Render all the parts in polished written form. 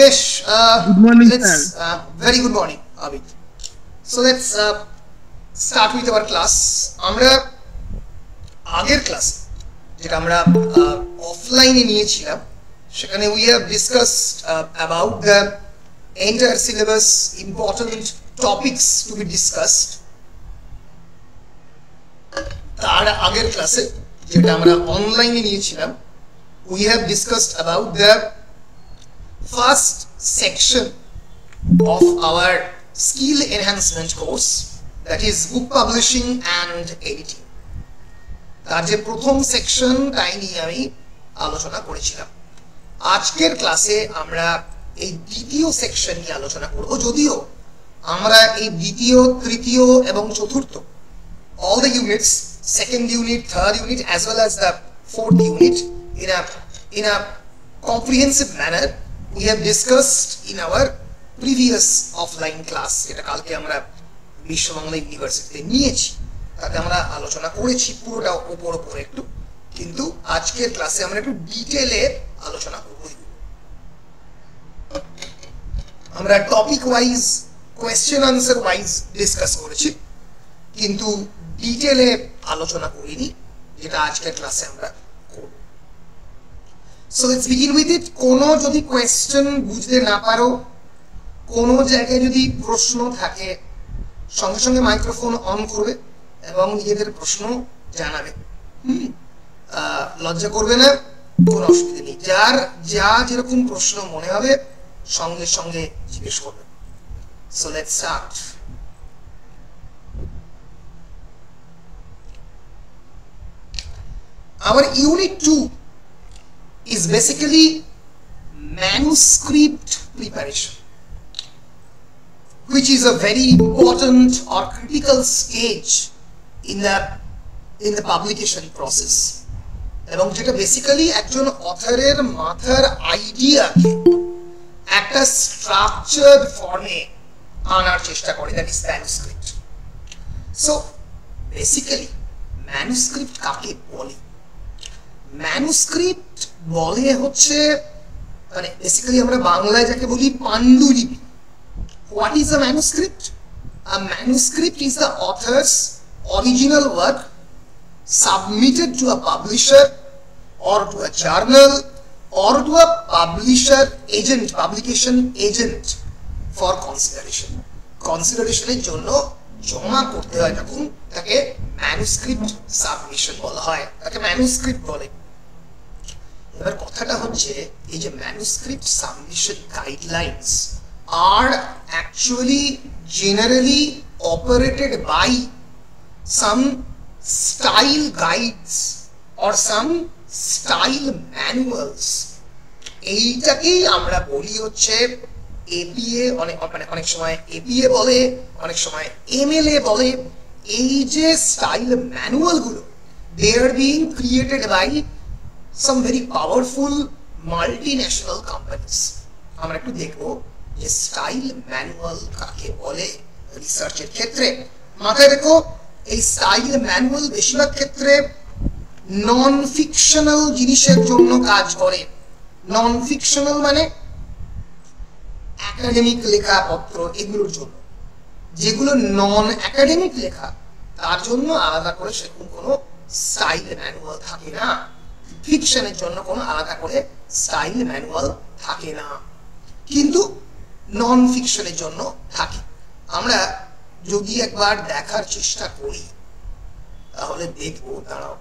বেশ good morning let's sir very good morning Amit. So let's start with our class. আমরা আগের class যেটা আমরা অফলাইনে নিয়েছিলাম সেখানে we have discussed about the entire syllabus, important topics to be discussed. তার আগের ক্লাসে যেটা আমরা অনলাইনে নিয়েছিলাম we have discussed about the first section of our skill enhancement course, that is book publishing and editing. তার যে প্রথম সেকশন তাই নিয়ে আমি আলোচনা করেছিলাম। আজকের ক্লাসে আমরা এই দ্বিতীয় সেকশন নিয়ে আলোচনা করব, যদিও আমরা এই দ্বিতীয়, তৃতীয় এবং চতুর্থ all the units, second unit, third unit as well as the fourth unit in a comprehensive manner we have discussed in our previous offline class, যেটা কালকে আমরা বিশ্ববাংলা ইউনিভার্সিটিতে নিয়েছি। তাতে আমরা আলোচনা করেছি পুরোটা উপর একটু, কিন্তু আজকের ক্লাসে আমরা একটু ডিটেইলে আলোচনা করব। আমরা topic wise, question answer wise discuss করেছি, কিন্তু ডিটেইলে আলোচনা করিনি, যেটা আজকের ক্লাসে আমরা করব। So let's begin with it. কোনো যদি কোয়েশ্চেন বুঝতে না পারো, কোনো জায়গায় যদি প্রশ্ন থাকে, সঙ্গে সঙ্গে মাইক্রোফোন অন করবে এবং নিজেদের প্রশ্ন জানাবে। লজ্জা করবে না, কোনো অসুবিধা নেই। যার যা যেরকম প্রশ্ন মনে হবে সঙ্গে সঙ্গে জিজ্ঞেস করবে। So let's start. Our unit 2 is basically manuscript preparation, which is a very important or critical stage in the publication process, এবং যেটা বেসিক্যালি একজন অথরের মাথার আইডিয়াকে একটা স্ট্রাকচার্ড ফর্মে আনার চেষ্টা করে, that is manuscript. So basically manuscript কাকে বলে? ম্যানুস্ক্রিপ্ট বলে হচ্ছে, মানে বেসিক্যালি আমরা বাংলায় যাকে বলি পাণ্ডুলিপি। What is a manuscript? A manuscript is the author's original work submitted to a publisher or to a journal or to a publisher agent, publication agent for consideration. Consideration এর জন্য জমা করতে হয়, তখন তাকে ম্যানুস্ক্রিপ্ট সাবমিশন বলা হয়, তাকে ম্যানুস্ক্রিপ্ট বলে। এবার কথাটা হচ্ছে, এই যে manuscript submission guidelines are actually generally operated by some style guides or some style manuals. এইটাকেই আমরা বলি হচ্ছে এপিএ, অনেক সময় এপিএ বলে, অনেক সময় এমএলএ বলে। এই যে স্টাইল ম্যানুয়াল গুলো, they are being created by some very powerful multinational companies. আমরা একটু দেখবো যে স্টাইল ম্যানুয়াল কাকে বলে রিসার্চের ক্ষেত্রে। মাথায় রেখো, এই স্টাইল ম্যানুয়াল বেশিরভাগ ক্ষেত্রে নন ফিকশনাল জিনিসের জন্য কাজ করে। নন ফিকশনাল মানে একাডেমিক লেখাপত্র, এগুলোর জন্য। যেগুলো নন একাডেমিক লেখা, তার জন্য আলাদা করে সেরকম কোনো স্টাইল ম্যানুয়াল থাকে না। ফিকশনের জন্য কোনো আলাদা করে স্টাইল ম্যানুয়াল থাকে না, কিন্তু নন ফিকশনের জন্য থাকে। আমরা যদি একবার দেখার চেষ্টা করি তাহলে দেখবো, দাঁড়াও,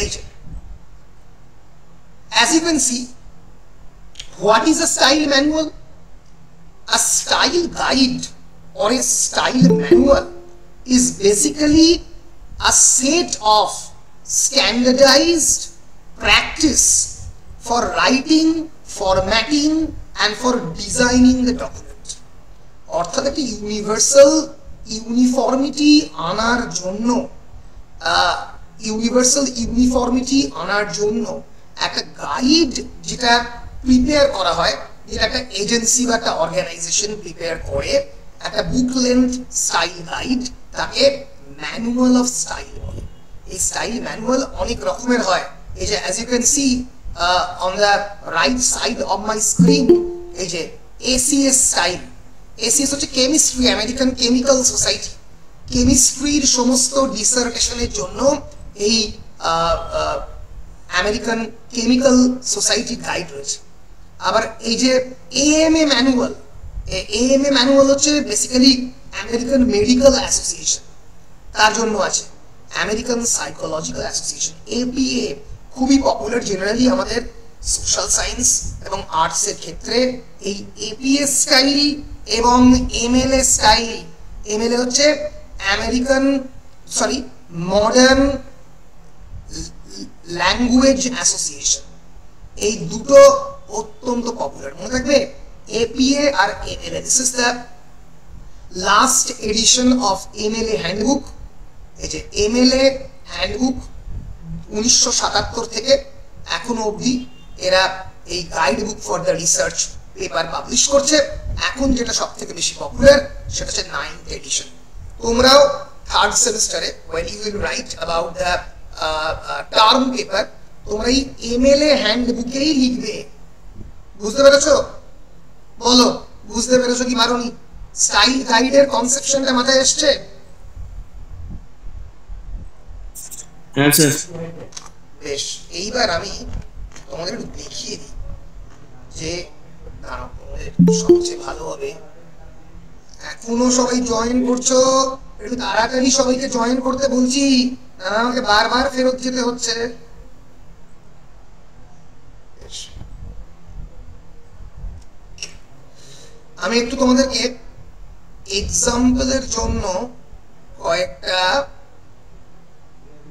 এই যে as you can see, what is a style manual? A style guide or a style manual is basically a set of standardized practice for writing, formatting and for designing the document. অর্থাৎ একটি universal uniformity আনার জন্য, একটা guide যেটা prepare করা হয় যেটা একটা এজেন্সি বা একটা অর্গানাইজেশন প্রিপেয়ার করে একটা বুক লেন্থ স্টাইল গাইড, তাকে ম্যানুয়াল অফ স্টাইল বলে। এই স্টাইল ম্যানুয়াল অনেক রকমের হয়। এই যে as you can see on the right side of my screen, এই যে এসিএস স্টাইল। এসিএস হচ্ছে কেমিস্ট্রি, আমেরিকান কেমিক্যাল সোসাইটি। কেমিস্ট্রির সমস্ত ডিসার্টেশনের জন্য এই আমেরিকান কেমিক্যাল সোসাইটি গাইড রয়েছে। আবার এই যে এএমএ ম্যানুয়াল, এএমএ ম্যানুয়াল হচ্ছে বেসিক্যালি আমেরিকান মেডিকেল অ্যাসোসিয়েশন, তার জন্য আছে। আমেরিকান সাইকোলজিক্যাল অ্যাসোসিয়েশন, এপিএ, খুবই পপুলার জেনারেলি আমাদের সোশ্যাল সায়েন্স এবং আর্টসের ক্ষেত্রে। এই এপিএ স্টাইল এবং এমএলএ স্টাইল, এমএলএ হচ্ছে আমেরিকান মডার্ন ল্যাঙ্গুয়েজ অ্যাসোসিয়েশন। এই দুটো অত্যন্ত পপুলার, মনে থাকবে এপিএ আর MLA. This is the last edition of MLA handbook. এই যে এমএলএ হ্যান্ডবুক 1977 থেকে এখনো অবধি এরা এই guide book for the research paper publish করছে। এখন যেটা সব থেকে বেশি পপুলার সেটা হচ্ছে 9th এডিশন। তোমরাও থার্ড সেমিস্টারে when you will write about the term paper, তোমরা এই এমএলএ হ্যান্ডবুকেই লিখবে। বুঝতে পেরেছো? বলো বুঝতে পেরেছো কি পারোনি? স্টাইল গাইডের কনসেপশনটা মাথায় এসছে? বেশ, এইবার আমি তোমাদের একটু দেখিয়ে দিই যে সবচেয়ে ভালো হবে। এখনো সবাই জয়েন করছো, একটু তাড়াতাড়ি সবাইকে জয়েন করতে বলছি, আমাকে বারবার ফেরত যেতে হচ্ছে। আমি একটু তোমাদেরকে এক্সাম্পলের জন্য কয়েকটা,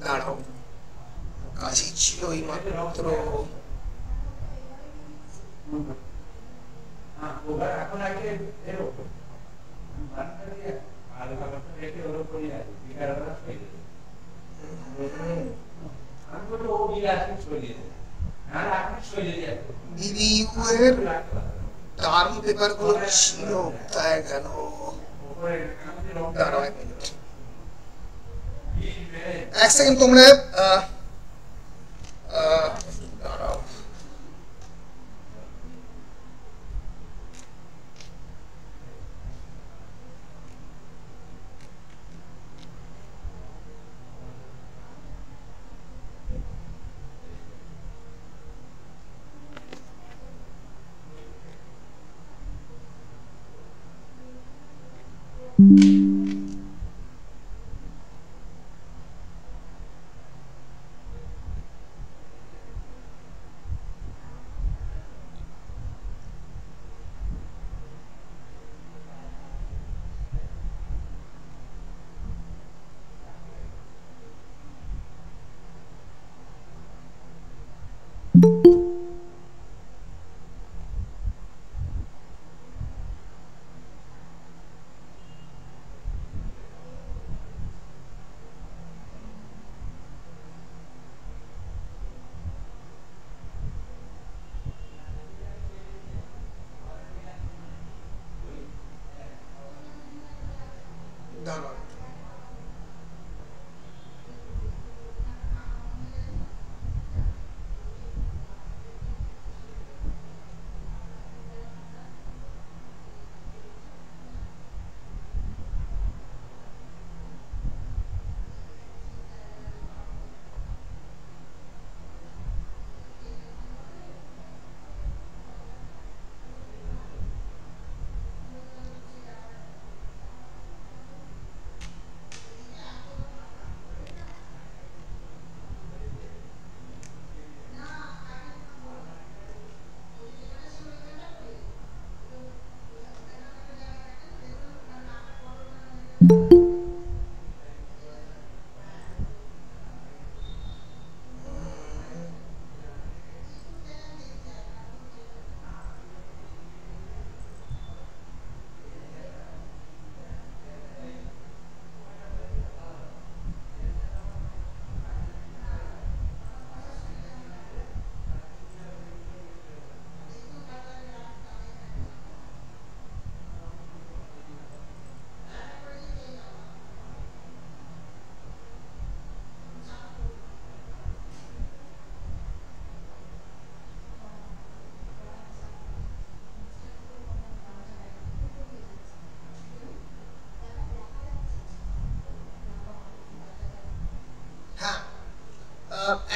দাঁড়াও কাছেই ছিল এই মাত্র, টার্ম পেপার গুলো ছিল কোথায় গেল? দাঁড়াও এক মিনিট, এক সেকেন্ড তোমরা দাঁড়াও।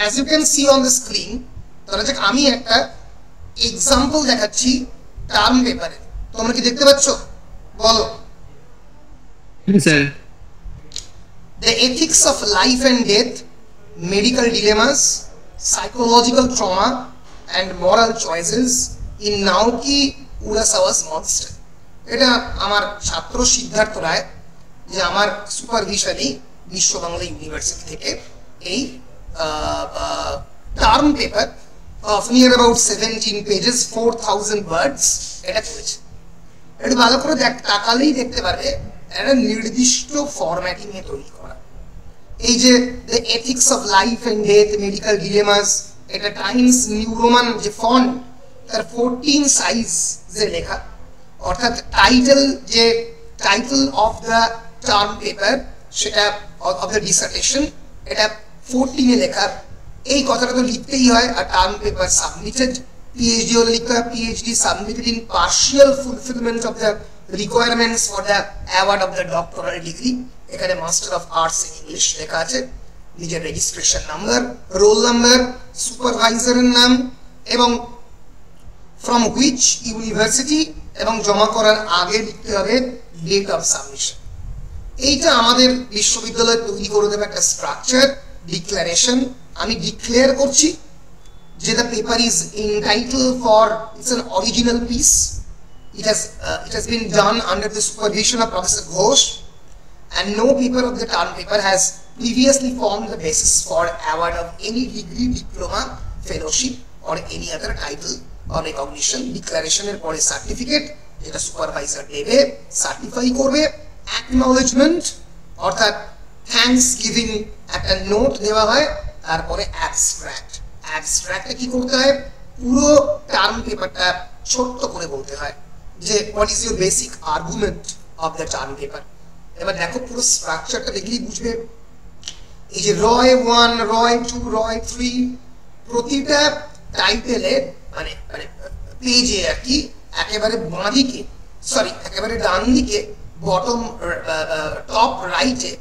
as you can see on the screen, ধরা যাক আমি একটা এক্সাম্পল দেখাচ্ছি টার্ম পেপারে, তোমরা কি দেখতে পাচ্ছ? বলো। Sir, The ethics of life and death, medical dilemmas, psychological trauma and moral choices in Naoki Urasawa's Monster. এটা আমার ছাত্র সিদ্ধার্থ রায়, যে আমার সুপারভিশনে বিশ্ব বাংলা ইউনিভার্সিটি থেকে এই term paper of near about 17 pages 4000 words এটা করেছে। এটা ভালো করে তাকালেই দেখতে পারবে একটা নির্দিষ্ট ফরম্যাটিং এ তৈরি করা। এই যে the ethics of life and death, medical dilemmas, এটা টাইমস নিউ রোমান যে ফন্ট তার 14 সাইজ যে লেখা, অর্থাৎ title of the term paper, সেটা অফ দ্য ডিসার্টেশন, এটা 14 এ লেখা। এই কথাটা তো লিখতেই হয়। আর টার্ম পেপার সাবমিটেড, পিএইচডি হলে লিখতে হয় PhD submitted in partial fulfilment of the requirements for the award of the doctoral degree. এখানে master of arts in English লেখা আছে, নিজের রেজিস্ট্রেশন নাম্বার, রোল নাম্বার, সুপারভাইজারের নাম এবং ফ্রম হুইচ ইউনিভার্সিটি, এবং জমা করার আগে লিখতে হবে ডেট অফ সাবমিশন। এইটা আমাদের বিশ্ববিদ্যালয়ে তৈরি করে দেবে একটা স্ট্রাকচার, ডিক্লারেশন। আমি ডিক্লেয়ার করছি যে the paper is entitled for, it's an original piece, it has been done under the supervision of Professor Ghosh, and no paper of the term paper has previously formed the basis for award of any degree, diploma, fellowship or any other title or recognition. Declaration এর পরে certificate, যেটা supervisor দেবে, certify করবে, acknowledgement অর্থাৎ thanks giving একটা note দেওয়া হয়, তারপরে অ্যাবস্ট্রাক্ট। অ্যাবস্ট্রাক্টে কি করতে হয়? পুরো টার্ম পেপারটা ছোট্ট করে বলতে হয় যে what is your basic argument of the term paper. এবার দেখো পুরো স্ট্রাকচারটা দেখলেই বুঝবে। এই যে রয় 1, রয় 2, রয় 3, প্রতিটা টাইটেলে মানে পেজে আর কি একেবারে বাঁ দিকে, একেবারে ডান দিকে বটম টপ রাইটে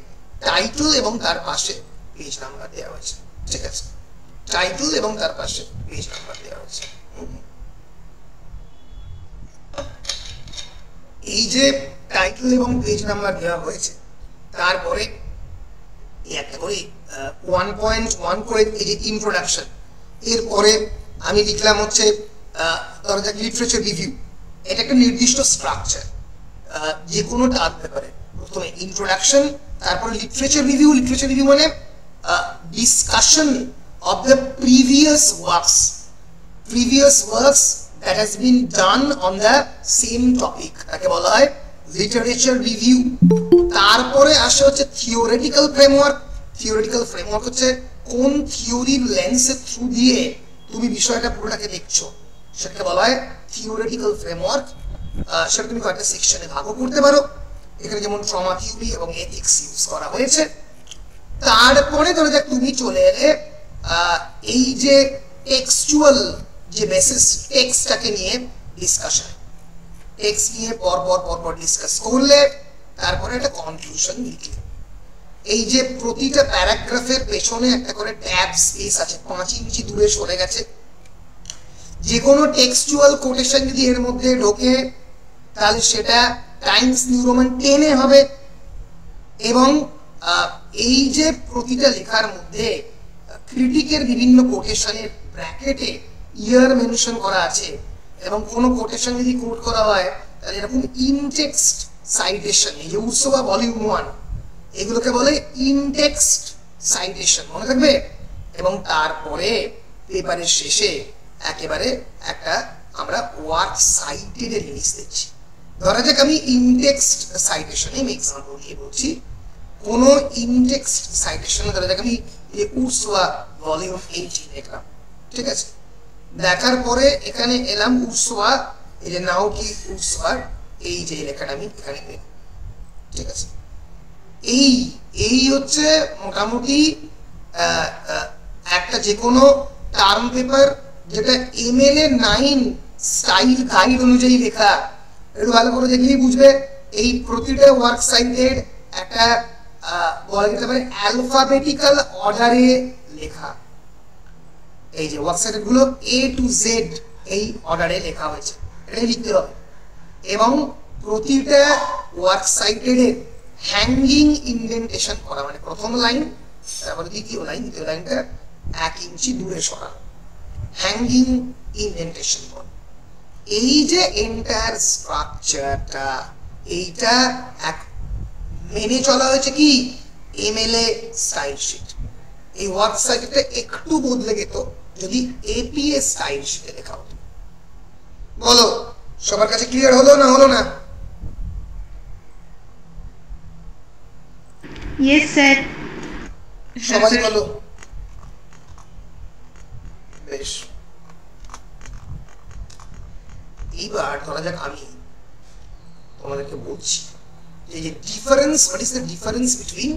টাইটেল এবং তার পাশে পেজ নাম্বার দেওয়া হয়েছে। ঠিক আছে, টাইটেল এবং তার পাশে পেজ নাম্বার দেওয়া হয়েছে। এই যে টাইটেল এবং পেজ নাম্বার দেওয়া হয়েছে, তারপরে একটা করে 1.1 করে এই যে ইন্ট্রোডাকশন, এরপরে আমি লিখলাম হচ্ছে ধরা যাক লিটারেচার রিভিউ। এটা একটা নির্দিষ্ট স্ট্রাকচার যে কোনো টার্ম পেপারে। প্রথমে ইন্ট্রোডাকশন, তারপরে লিটারেচার রিভিউ। লিটারেচার রিভিউ মানে discussion of the previous works that has been done on the same topic, তাকে বলা হয় লিটারেচার রিভিউ। তারপরে আসে হচ্ছে থিওরিটিক্যাল ফ্রেমওয়ার্ক। থিওরিটিক্যাল ফ্রেমওয়ার্ক হচ্ছে কোন থিওরির লেন্সের থ্রু দিয়ে তুমি বিষয়টা পুরোটাকে দেখছো, সেটাকে বলা হয় থিওরিটিক্যাল ফ্রেমওয়ার্ক। সেটা তুমি কয়েকটা সেকশনে ভাগও করতে পারো, এখানে যেমন ট্রমা থিওরি এবং এথিক্স ইউজ করা হয়েছে। তারপরে ধরে যাক তুমি চলে এলে এই যে টেক্সচুয়াল যে বেসিস, টেক্সটটাকে নিয়ে ডিসকাশন, টেক্সট নিয়ে পরপর ডিসকাস করলে তারপরে একটা কনক্লুশন লিখলে। এই যে প্রতিটা প্যারাগ্রাফের পেছনে একটা করে ট্যাব স্পেস আছে, 5 ইঞ্চি দূরে সরে গেছে। যে কোনো টেক্সচুয়াল কোটেশন যদি এর মধ্যে ঢোকে তাহলে সেটা টাইমস নিউ রোমান 10 এ হবে। এবং এই যে প্রতিটা লেখার মধ্যে ক্রিটিকের বিভিন্ন কোটেশনের ব্র্যাকেটে ইয়ার মেনশন করা আছে, এবং কোনো কোটেশন যদি কোট করা হয় তাহলে এরকম ইনটেক্সট সাইটেশন, এই যে উৎসবা ভলিউম 1, এগুলোকে বলে ইনটেক্সট সাইটেশন, মনে থাকবে। এবং তারপরে পেপারের শেষে একেবারে একটা আমরা ওয়ার্ক সাইটেড জিনিস দিচ্ছি। ধরা যাক আমি ইনটেক্সট সাইটেশনে আমি এক্সাম্পল দিয়ে বলছি। কোনো ইনটেক্সট সাইটেশনে ধরা যাক আমি উৎসবা ভলিউম 18 দেখলাম, ঠিক আছে। দেখার পরে এখানে এলাম উৎসবা, এই যে নাওকি উৎসবার এই যে লেখাটা আমি এখানে পেলাম, ঠিক আছে। এই হচ্ছে মোটামুটি একটা যে কোনো টার্ম পেপার যেটা এমএলএ 9 স্টাইল গাইড অনুযায়ী লেখা। একটু ভালো করে দেখলেই বুঝবে। এই প্রতিটা ওয়ার্ক সাইটের একটা বলা যেতে পারে অ্যালফাবেটিক্যাল অর্ডারে লেখা। এই যে ওয়ার্ক সাইটেড গুলো A to Z এই অর্ডারে লেখা হয়েছে, এটা লিখতে হবে। এবং প্রতিটা ওয়ার্ক সাইটেড এর হ্যাঙ্গিং ইন্ডেন্টেশন করা, মানে প্রথম লাইন তারপরে দ্বিতীয় লাইনটা 1 ইঞ্চি দূরে সরানো, হ্যাঙ্গিং ইন্ডেন্টেশন করা। এই যে এন্টায়ার স্ট্রাকচারটা, এইটা এক মেনে চলা হয়েছে কি এমএলএ স্টাইল শিট। এই ওয়ার্ক সাইটটা একটু বদলে যেত যদি এপিএ স্টাইল শিটে লেখা হতো। বলো সবার কাছে ক্লিয়ার হলো না হলো না? Yes, sir. সবাই বলো। বেশ, এইবার ধরা যাক আমি তোমাদেরকে বলছি যে difference, what is the difference between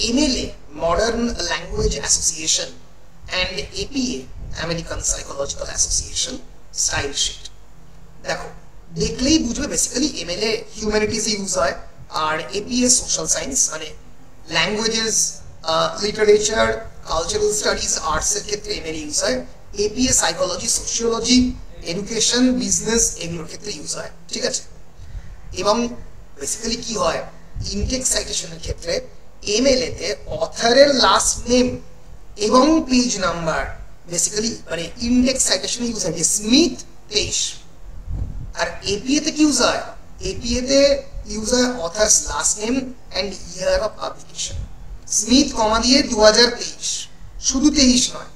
MLA Modern Language Association and APA American Psychological Association style sheet. দেখো দেখলেই বুঝবে, বেসিক্যালি এমএলএ হিউম্যানিটিজ ইউজ হয় আর এপিএ সোশ্যাল সায়েন্স, মানে languages, literature, cultural studies, arts এর ক্ষেত্রে এমএলএ ইউজ হয়। APA psychology, sociology, education, business এগুলোর ক্ষেত্রে ইউজ হয়, ঠিক আছে? এবং বেসিক্যালি কি হয়, ইনটেক্স সাইটেশনের ক্ষেত্রে এমএলএ তে অথরের লাস্ট নেম এবং পেজ নাম্বার বেসিক্যালি মানে ইনটেক্স সাইটেশনে ইউজ হয়, স্মিথ 23। আর এপিএ তে কি ইউজ হয়, এপিএ তে ইউজ হয় authors last name and year of publication, Smith comma দিয়ে 2023, শুধু 23 নয়।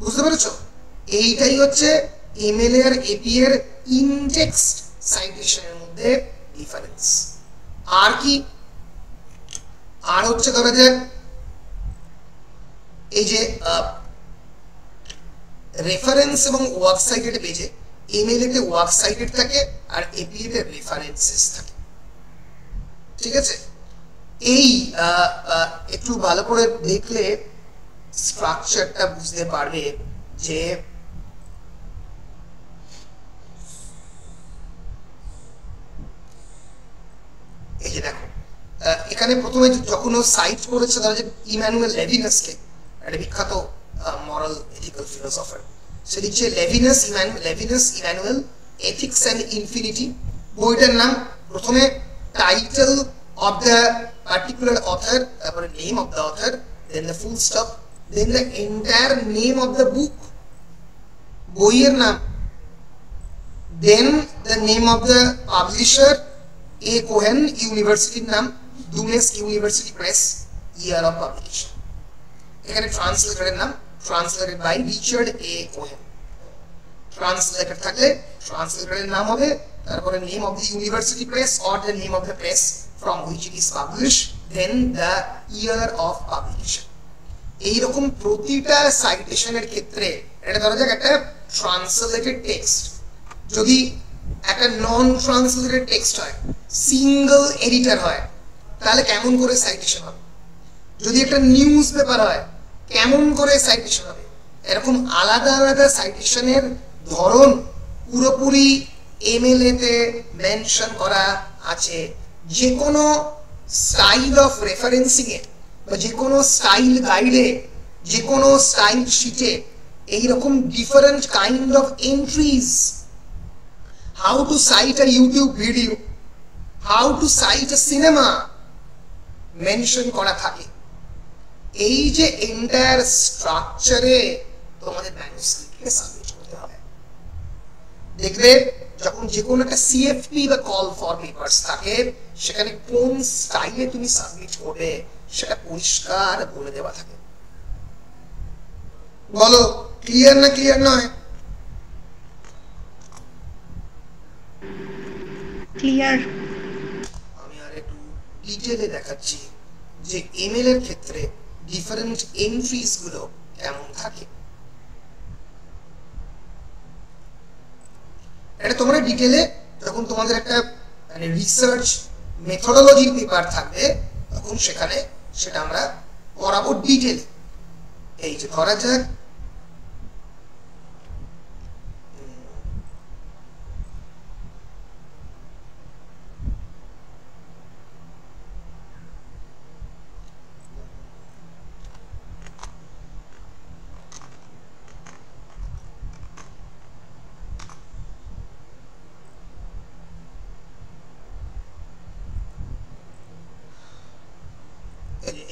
বুঝতে পেরেছো? এইটাই হচ্ছে এমএলএ আর এপি এর ইনটেক্স সাইটেশনের মধ্যে ডিফারেন্স। আর কি, আর হচ্ছে ধরা যাক এই যে রেফারেন্স এবং ওয়ার্ক সাইটেড পেজে এমএলএ তে ওয়ার্ক সাইটেড থাকে আর এপিএ তে রেফারেন্সেস থাকে, ঠিক আছে? এই একটু ভালো করে দেখলে স্ট্রাকচারটা বুঝতে পারবে যে এই যে দেখো এখানে প্রথমে যখন ও সাইট করেছে ধরা যে ইমানুয়েল লেভিনাসকে, একটা বিখ্যাত মরাল এথিক্যাল ফিলোসফার, সে লিখছে লেভিনাস ইমানুয়েল এথিক্স অ্যান্ড ইনফিনিটি। বইটার নাম প্রথমে title of the particular author, name of the author, then the full stop, then the entire name of the book, boyer naam, then the name of the publisher, A. Cohen, university naam, Dunes University Press, year of publication. এখানে translator এর নাম, translated by Richard A. Cohen. Translator থাকলে translator এর নাম হবে, তারপরে name of the university press or the name of the press from which it is published, then the year of publication. এই রকম প্রতিটা সাইটেশনের ক্ষেত্রে এটা ধরা যাক একটা ট্রান্সলেটেড টেক্সট, যদি একটা নন ট্রান্সলেটেড টেক্সট হয়, সিঙ্গেল এডিটর হয়, তাহলে কেমন করে সাইটেশন হবে? যদি একটা নিউজ পেপার হয় কেমন করে সাইটেশন হবে? এরকম আলাদা আলাদা সাইটেশনের ধরন পুরোপুরি এমএলএ তে মেনশন করা আছে। যে কোনো স্টাইল অফ রেফারেন্সিং এ বা যে কোনো স্টাইল গাইডে, যে কোনো স্টাইল শিটে এইরকম different kind of entries, how to cite a YouTube video, how to cite a cinema mention করা থাকে। এই যে এন্টায়ার স্ট্রাকচারে তোমাদের ম্যানুস্ক্রিপ্টকে সাবমিট করতে হবে। দেখবে যখন যে কোনো একটা সিএফপি বা কল ফর পেপারস থাকে, সেখানে কোন স্টাইলে তুমি সাবমিট করবে সেটা পরিষ্কার বলে দেওয়া থাকে। বলো ক্লিয়ার না ক্লিয়ার নয়? ক্লিয়ার। আমি আর একটু ডিটেইলে দেখাচ্ছি যে এমএল এর ক্ষেত্রে ডিফারেন্ট এন্ট্রিজ গুলো কেমন থাকে। এটা তোমরা ডিটেইলে যখন তোমাদের একটা মানে রিসার্চ মেথডোলজির পেপার থাকবে তখন সেখানে সেটা আমরা পড়াবো ডিটেইলে। এই যে ধরা যাক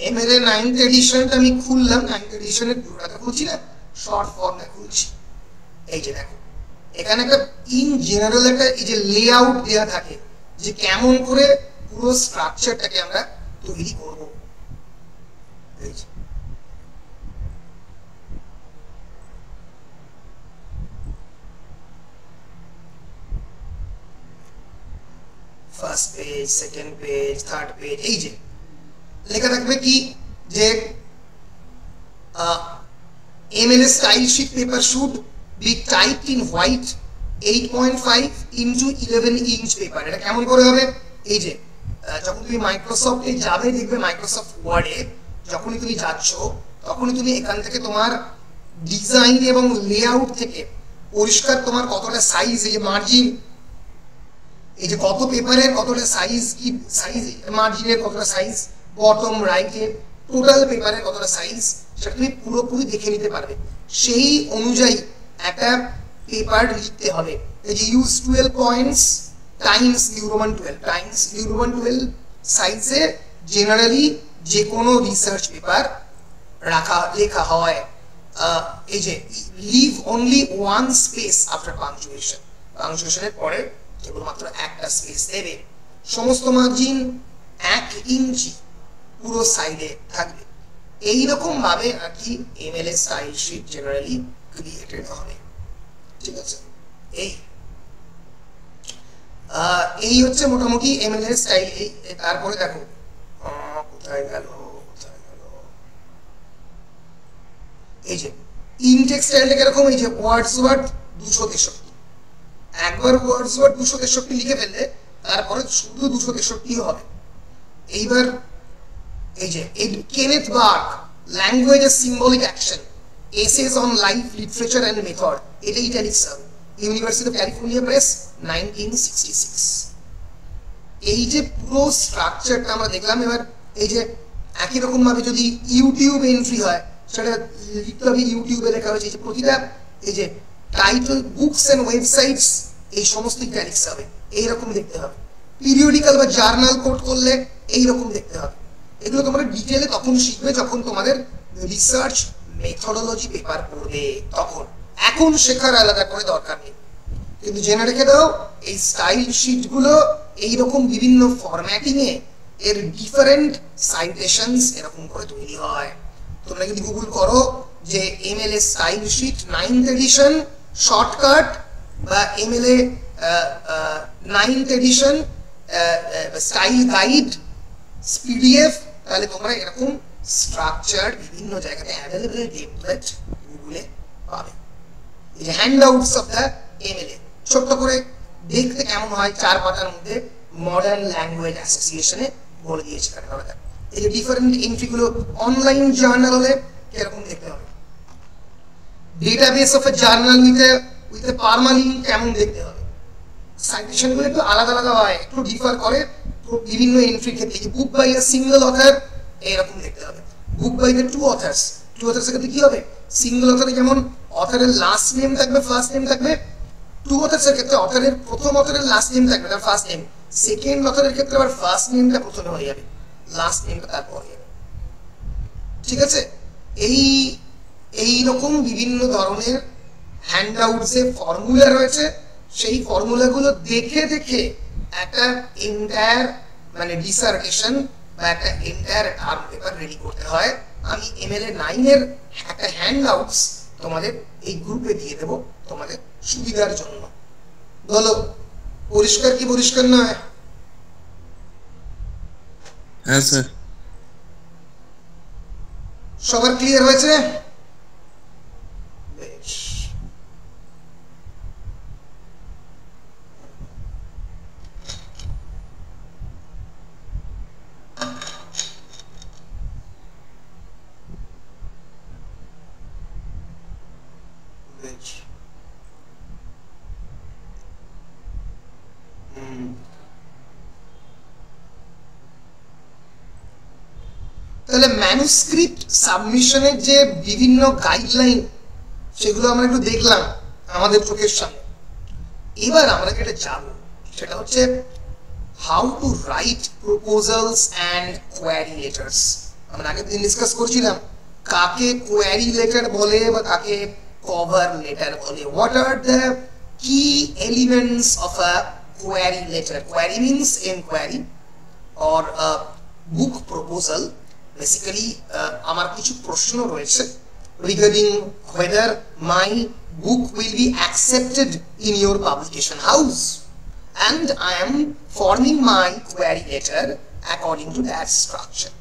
এমএলএ 9th এডিশনটা আমি খুললাম, 9th এডিশনের পুরোটা খুলছি না, শর্ট ফর্মে খুলছি। এই যে দেখো এখানে একটা ইন জেনারেল একটা এই যে লেআউট দেয়া থাকে যে কেমন করে পুরো স্ট্রাকচারটাকে আমরা তৈরি করব। এই যে first page, second page, third page, এই যে লেখা থাকবে কি যে MLA style sheet paper should be typed in white 8.5 into 11 inch paper। এটা কেমন করে হবে? এই যে যখন তুমি মাইক্রোসফটে যাবে, দেখবে মাইক্রোসফট ওয়ার্ডে যখনই তুমি যাচ্ছ তখনই তুমি এখান থেকে তোমার ডিজাইন এবং লেআউট থেকে পরিষ্কার তোমার কতটা সাইজ, এই যে মার্জিন, এই যে কত পেপারের কতটা সাইজ, কি সাইজ মার্জিনের কতটা সাইজ, বটম রাইটে টোটাল পেপারের কতটা সাইজ, সেটা তুমি পুরোপুরি দেখে নিতে পারবে। সেই অনুযায়ী একটা পেপার লিখতে হবে। এই যে ইউজ 12 পয়েন্টস টাইমস নিউরোমান 12 টাইমস নিউরোমান 12 সাইজে জেনারেলি যে কোনো রিসার্চ পেপার লেখা হয়। এই যে leave only one space after punctuation, পাংচুয়েশনের পরে কেবলমাত্র একটা স্পেস দেবে। সমস্ত মার্জিন 1 ইঞ্চি পুরো সাইডে থাকবে। এইরকম ভাবে আর কি MLA style sheet generally created হবে। ঠিক আছে, এই হচ্ছে মোটামুটি এমএলএ স্টাইল। তারপরে দেখো কোথায় গেল, এই যে ইনটেক্সট স্টাইলটা কিরকম, এই যে ওয়ার্ডসওয়ার্থ 263, একবার ওয়ার্ডসওয়ার্থ 263 লিখে ফেললে তারপরে শুধু 263 হবে। এইবার এই যে Kenneth Burke language as symbolic action essays on life literature and method, এটা ইটালিক্স হবে, ইউনিভার্সিটি অফ ক্যালিফোর্নিয়া প্রেস 1966। এই যে পুরো স্ট্রাকচারটা আমরা দেখলাম। এবার এই যে একই রকম ভাবে যদি ইউটিউব এন্ট্রি হয় সেটা লিখতে হবে ইউটিউবে লেখা হয়েছে। এই যে প্রতিটা এই যে টাইটেল, বুকস এন্ড ওয়েবসাইটস, এই সমস্ত ইটালিক্স হবে, এইরকম দেখতে হবে। পিরিয়ডিক্যাল বা জার্নাল কোড করলে এইরকম দেখতে হবে। এগুলো তোমরা ডিটেলে তখন শিখবে যখন তোমাদের রিসার্চ মেথডোলজি পেপার পড়বে তখন, এখন শেখার আলাদা করে দরকার নেই। কিন্তু জেনে রেখে দাও এই স্টাইল শিট গুলো এইরকম বিভিন্ন ফরম্যাটিং এ এর ডিফারেন্ট সাইটেশনস এরকম করে তৈরি হয়। তোমরা যদি গুগল করো যে MLA style sheet 9th edition shortcut বা MLA 9th edition style guide PDF, তাহলে তোমরা এরকম স্ট্রাকচার বিভিন্ন জায়গাতে অ্যাভেলেবল টেমপ্লেট গুগলে পাবে। এই যে হ্যান্ডআউটস অফ দ্য এমএলএ ছোট্ট করে দেখতে কেমন হয় 4 পাতার মধ্যে মডার্ন ল্যাঙ্গুয়েজ অ্যাসোসিয়েশনে বলে দিয়েছে। এই যে ডিফারেন্ট এন্ট্রি গুলো অনলাইন জার্নাল হলে কিরকম দেখতে হবে, database of a journal with a permalink কেমন দেখতে হবে। সাইটেশন গুলো একটু আলাদা আলাদা হয়, একটু ডিফার করে বিভিন্ন এন্ট্রির ক্ষেত্রে। Book by a single author এরকম দেখতে হবে। Book by the 2 authors, 2 authors এর ক্ষেত্রে কি হবে, সিঙ্গেল অথরে যেমন অথরের লাস্ট নেম থাকবে, ফার্স্ট নেম থাকবে। 2 অথার্স এর ক্ষেত্রে অথরের প্রথম অথরের লাস্ট নেম থাকবে, তার ফার্স্ট নেম। সেকেন্ড অথরের ক্ষেত্রে আবার ফার্স্ট নেমটা প্রথমে হয়ে যাবে, লাস্ট নেমটা তারপর হয়ে যাবে। ঠিক আছে, এই রকম বিভিন্ন ধরনের হ্যান্ডআউটসে ফর্মুলা রয়েছে। সেই ফর্মুলাগুলো দেখে দেখে একটা এন্টায়ার মানে ডিসার্টেশন বা একটা এন্টায়ার টার্ম পেপার রেডি করতে হয়। আমি এমএলএ 9 এর একটা হ্যান্ডআউটস তোমাদের এই গ্রুপে দিয়ে দেব তোমাদের সুবিধার জন্য। বলো পরিষ্কার কি পরিষ্কার নয়? হ্যাঁ স্যার। সবার ক্লিয়ার হয়েছে? বেশ, তাহলে ম্যানুস্ক্রিপ্ট সাবমিশনের যে বিভিন্ন গাইডলাইন সেগুলো আমরা একটু দেখলাম আমাদের চোখের সামনে। এবার আমরা যেটা জানবো সেটা হচ্ছে how to write proposals and query letters. আমরা আগের দিন ডিসকাস করছিলাম কাকে কোয়ারি লেটার বলে বা কাকে কভার লেটার বলে। What are the key elements of a query letter? Query means enquiry or book proposal. Basically আমার কিছু প্রশ্ন রয়েছে regarding whether my book will be accepted in your publication house, and I am forming my query letter according to that structure.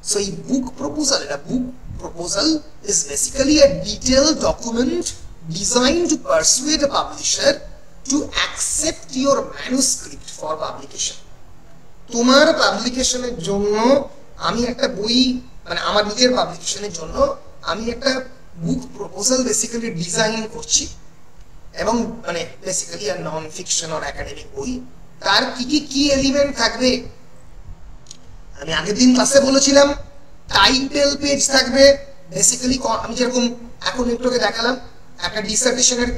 So a book proposal is basically a detailed document designed to persuade a publisher to accept your manuscript for publication. তোমার পাবলিকেশনের জন্য আমি একটা বই, মানে আমার নিজের পাবলিকেশনের জন্য আমি একটা বুক প্রপোজাল বেসিক্যালি ডিজাইন করছি, এবং মানে বেসিক্যালি আর নন ফিকশন অর একাডেমিক বই। তার কি এলিমেন্ট থাকবে? আমি আগের দিন ক্লাসে বলেছিলাম টাইটেল পেজ থাকবে। বেসিক্যালি আমি যেরকম এখন একটু আগে দেখালাম একটা ডিসার্টেশনের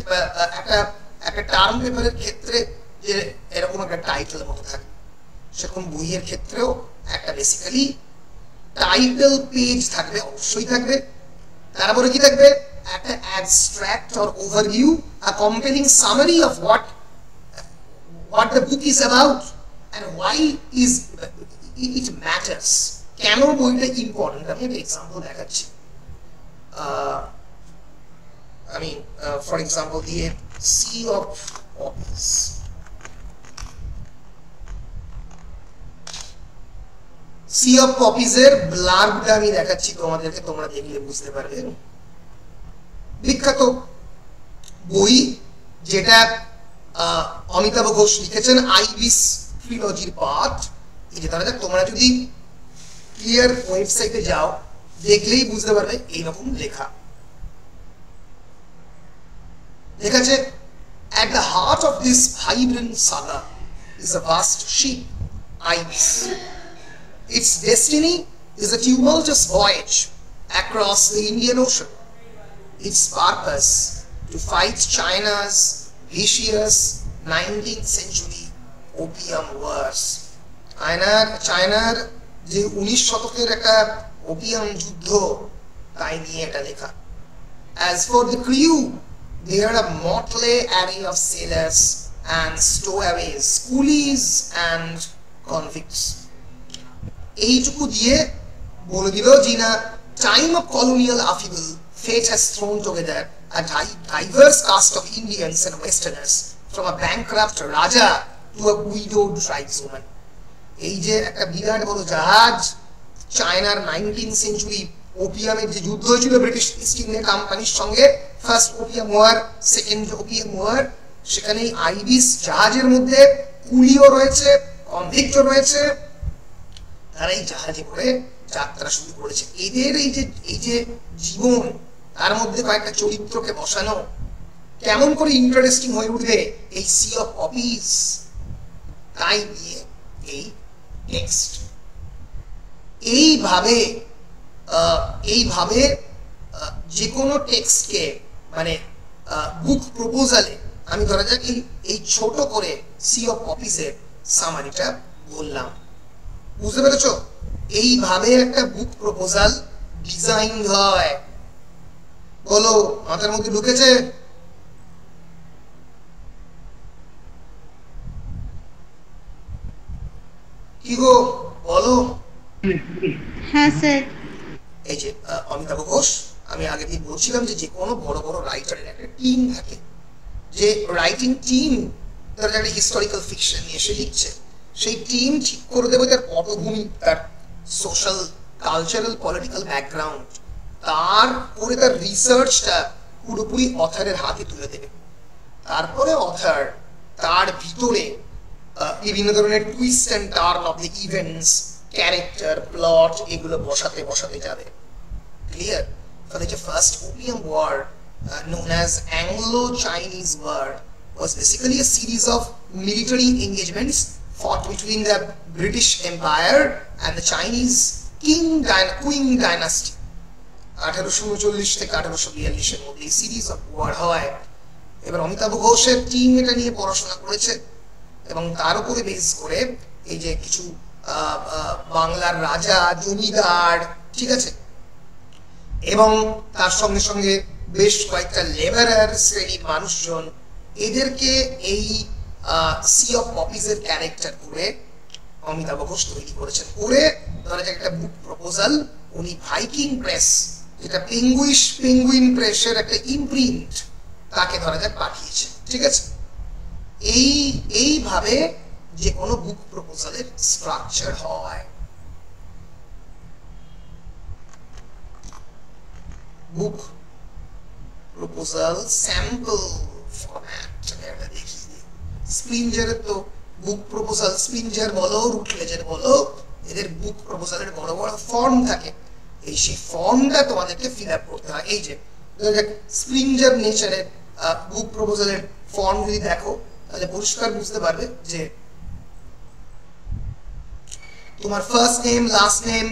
একটা টার্ম পেপারের ক্ষেত্রে যে এরকম একটা টাইটেল মতো থাকে, সেরকম বইয়ের ক্ষেত্রেও একটা বেসিক্যালি টাইটেল পেজ থাকবে, অবশ্যই থাকবে। তারপরে কি থাকবে? একটা abstract or overview, a compelling summary of what the book is about and why is it matters, কেন বইটা ইম্পর্টেন্ট। আমি একটা এক্সাম্পল দেখাচ্ছি। আমি ফর এক্সাম্পল দিয়ে Sea of Poppies, Sea of Poppies এর ব্লার্বটা আমি দেখাচ্ছি তোমাদেরকে, তোমরা দেখলে বুঝতে পারবে। বিখ্যাত বই যেটা অমিতাভ ঘোষ লিখেছেন, আইবিস ট্রিলজির পার্ট। এই যে তোমরা যদি ক্লিয়ার ওয়েবসাইটে যাও দেখলেই বুঝতে পারবে এইরকম লেখা আছে, at the heart of this vibrant saga is a vast ship, Ibis. Its destiny is a tumultuous voyage across the Indian Ocean. Its purpose to fight China's vicious 19th century opium wars. চায়নার যে 19 শতকের একটা opium যুদ্ধ, তাই নিয়ে এটা লেখা। As for the crew, they are a motley array of sailors and stowaways, coolies and convicts. এইটুকু দিয়ে বলে দিল যে না, time of colonial upheaval, fate has thrown together a diverse cast of Indians and Westerners, from a bankrupt Raja to a widowed tribeswoman. এই যে একটা বিরাট বড় জাহাজ, চায়নার 19th সেঞ্চুরি ওপিয়ামের যে যুদ্ধ হয়েছিল ব্রিটিশ ইস্ট ইন্ডিয়া কোম্পানির সঙ্গে, first opium war, second opium war, সেখানে আইবিস জাহাজের মধ্যে কুলিও রয়েছে, কনভিক্টও রয়েছে। তারা এই জাহাজে করে যাত্রা শুরু করেছে। এদের এই যে জীবন, তার মধ্যে কয়েকটা চরিত্রকে বসানো কেমন করে ইন্টারেস্টিং হয়ে উঠবে এই সি অফ পপিজ, তাই নিয়ে এই টেক্সট। এইভাবে যে কোনো টেক্সটকে, মানে বুক প্রপোজালে আমি ধরা যাক এই ছোট করে সি অফ পপিজের সামারিটা বললাম। বুঝতে পেরেছ? এইভাবে একটা বুক প্রপোজাল ডিজাইন হয়। বলো, মাথার মধ্যে ঢুকেছে? কি গো বলো? হ্যাঁ স্যার। এই যে অমিতাভ ঘোষ, আমি আগের দিন বলছিলাম যে কোনো বড় বড় রাইটারের একটা টিম থাকে, যে রাইটিং টিম তারা একটা হিস্টোরিক্যাল ফিকশন নিয়ে এসে লিখছে, সেই টিম ঠিক করে দেবে তার পটভূমি, তার সোশ্যাল, কালচারাল, পলিটিক্যাল ব্যাকগ্রাউন্ড, তারপরে তার রিসার্চটা পুরোপুরি অথারের হাতে তুলে দেবে। তারপরে অথার তার ভিতরে বিভিন্ন ধরনের twist and turn of the events, character, plot, এগুলো বসাতে বসাতে যাবে। ক্লিয়ার? ফলে যে first opium war, known as Anglo-Chinese War, was basically a series of military engagements fought between the British Empire and the Chinese Qing dynasty. 1839 থেকে 1842 এর মধ্যে এই সিরিজ অফ ওয়ার হয়। এবার অমিতাভ ঘোষের টিম এটা নিয়ে পড়াশোনা করেছে, এবং তার উপরে বেস করে এই যে কিছু বাংলার রাজা, জমিদার, ঠিক আছে, এবং তার সঙ্গে সঙ্গে বেশ কয়েকটা লেবারার শ্রেণীর মানুষজন, এদেরকে এই সি অফ পপিজ এর ক্যারেক্টার করে অমিতাভ ঘোষ তৈরি করেছেন। করে ধরা যাক একটা বুক প্রপোজাল উনি ভাইকিং প্রেস, যেটা পেঙ্গুইন প্রেসের একটা ইমপ্রিন্ট, তাকে ধরা যাক পাঠিয়েছে। ঠিক আছে, এইভাবে যে কোনো বুক প্রপোজালের স্ট্রাকচার হয়। বুক প্রপোজাল স্যাম্পল ফরম্যাট আমরা দেখি। স্প্রিঞ্জারের তো বুক প্রপোজাল, স্প্রিঞ্জার বলো রুটলেজের বলো, এদের বুক প্রপোজালের বড় বড় ফর্ম থাকে, এই সেই ফর্মটা তোমাদেরকে ফিল আপ করতে হয়। এই যে স্প্রিঞ্জার নেচারের বুক প্রপোজালের ফর্ম যদি দেখো তাহলে পরিষ্কার বুঝতে পারবে যে তোমার first name, last name,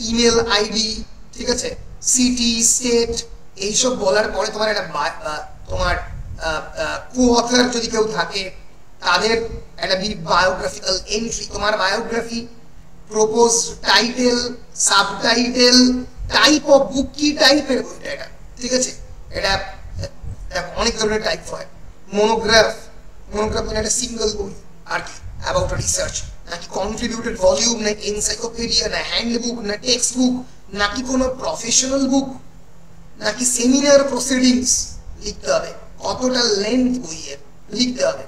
email ID, ঠিক আছে, সিটি, স্টেট, এইসব বলার পরে তোমার একটা তোমার কো-অথর যদি কেউ থাকে তাদের একটা বায়োগ্রাফিক্যাল এন্ট্রি, তোমার biography, propose title, subtitle, type of book, কি টাইপের বইটা এটা, ঠিক আছে, এটা অনেক ধরনের টাইপ হয়। মনোগ্রাফ মানে একটা সিঙ্গেল বই আর কি, অ্যাবাউট রিসার্চ, নাকি কন্ট্রিবিউটেড ভলিউম, নাকি এনসাইক্লোপিডিয়া, না হ্যান্ডবুক, না টেক্সট বুক, নাকি কোনো প্রফেশনাল বুক, নাকি সেমিনার প্রসিডিংস লিখতে হবে, কতটা লেন্থ বইয়ের লিখতে হবে।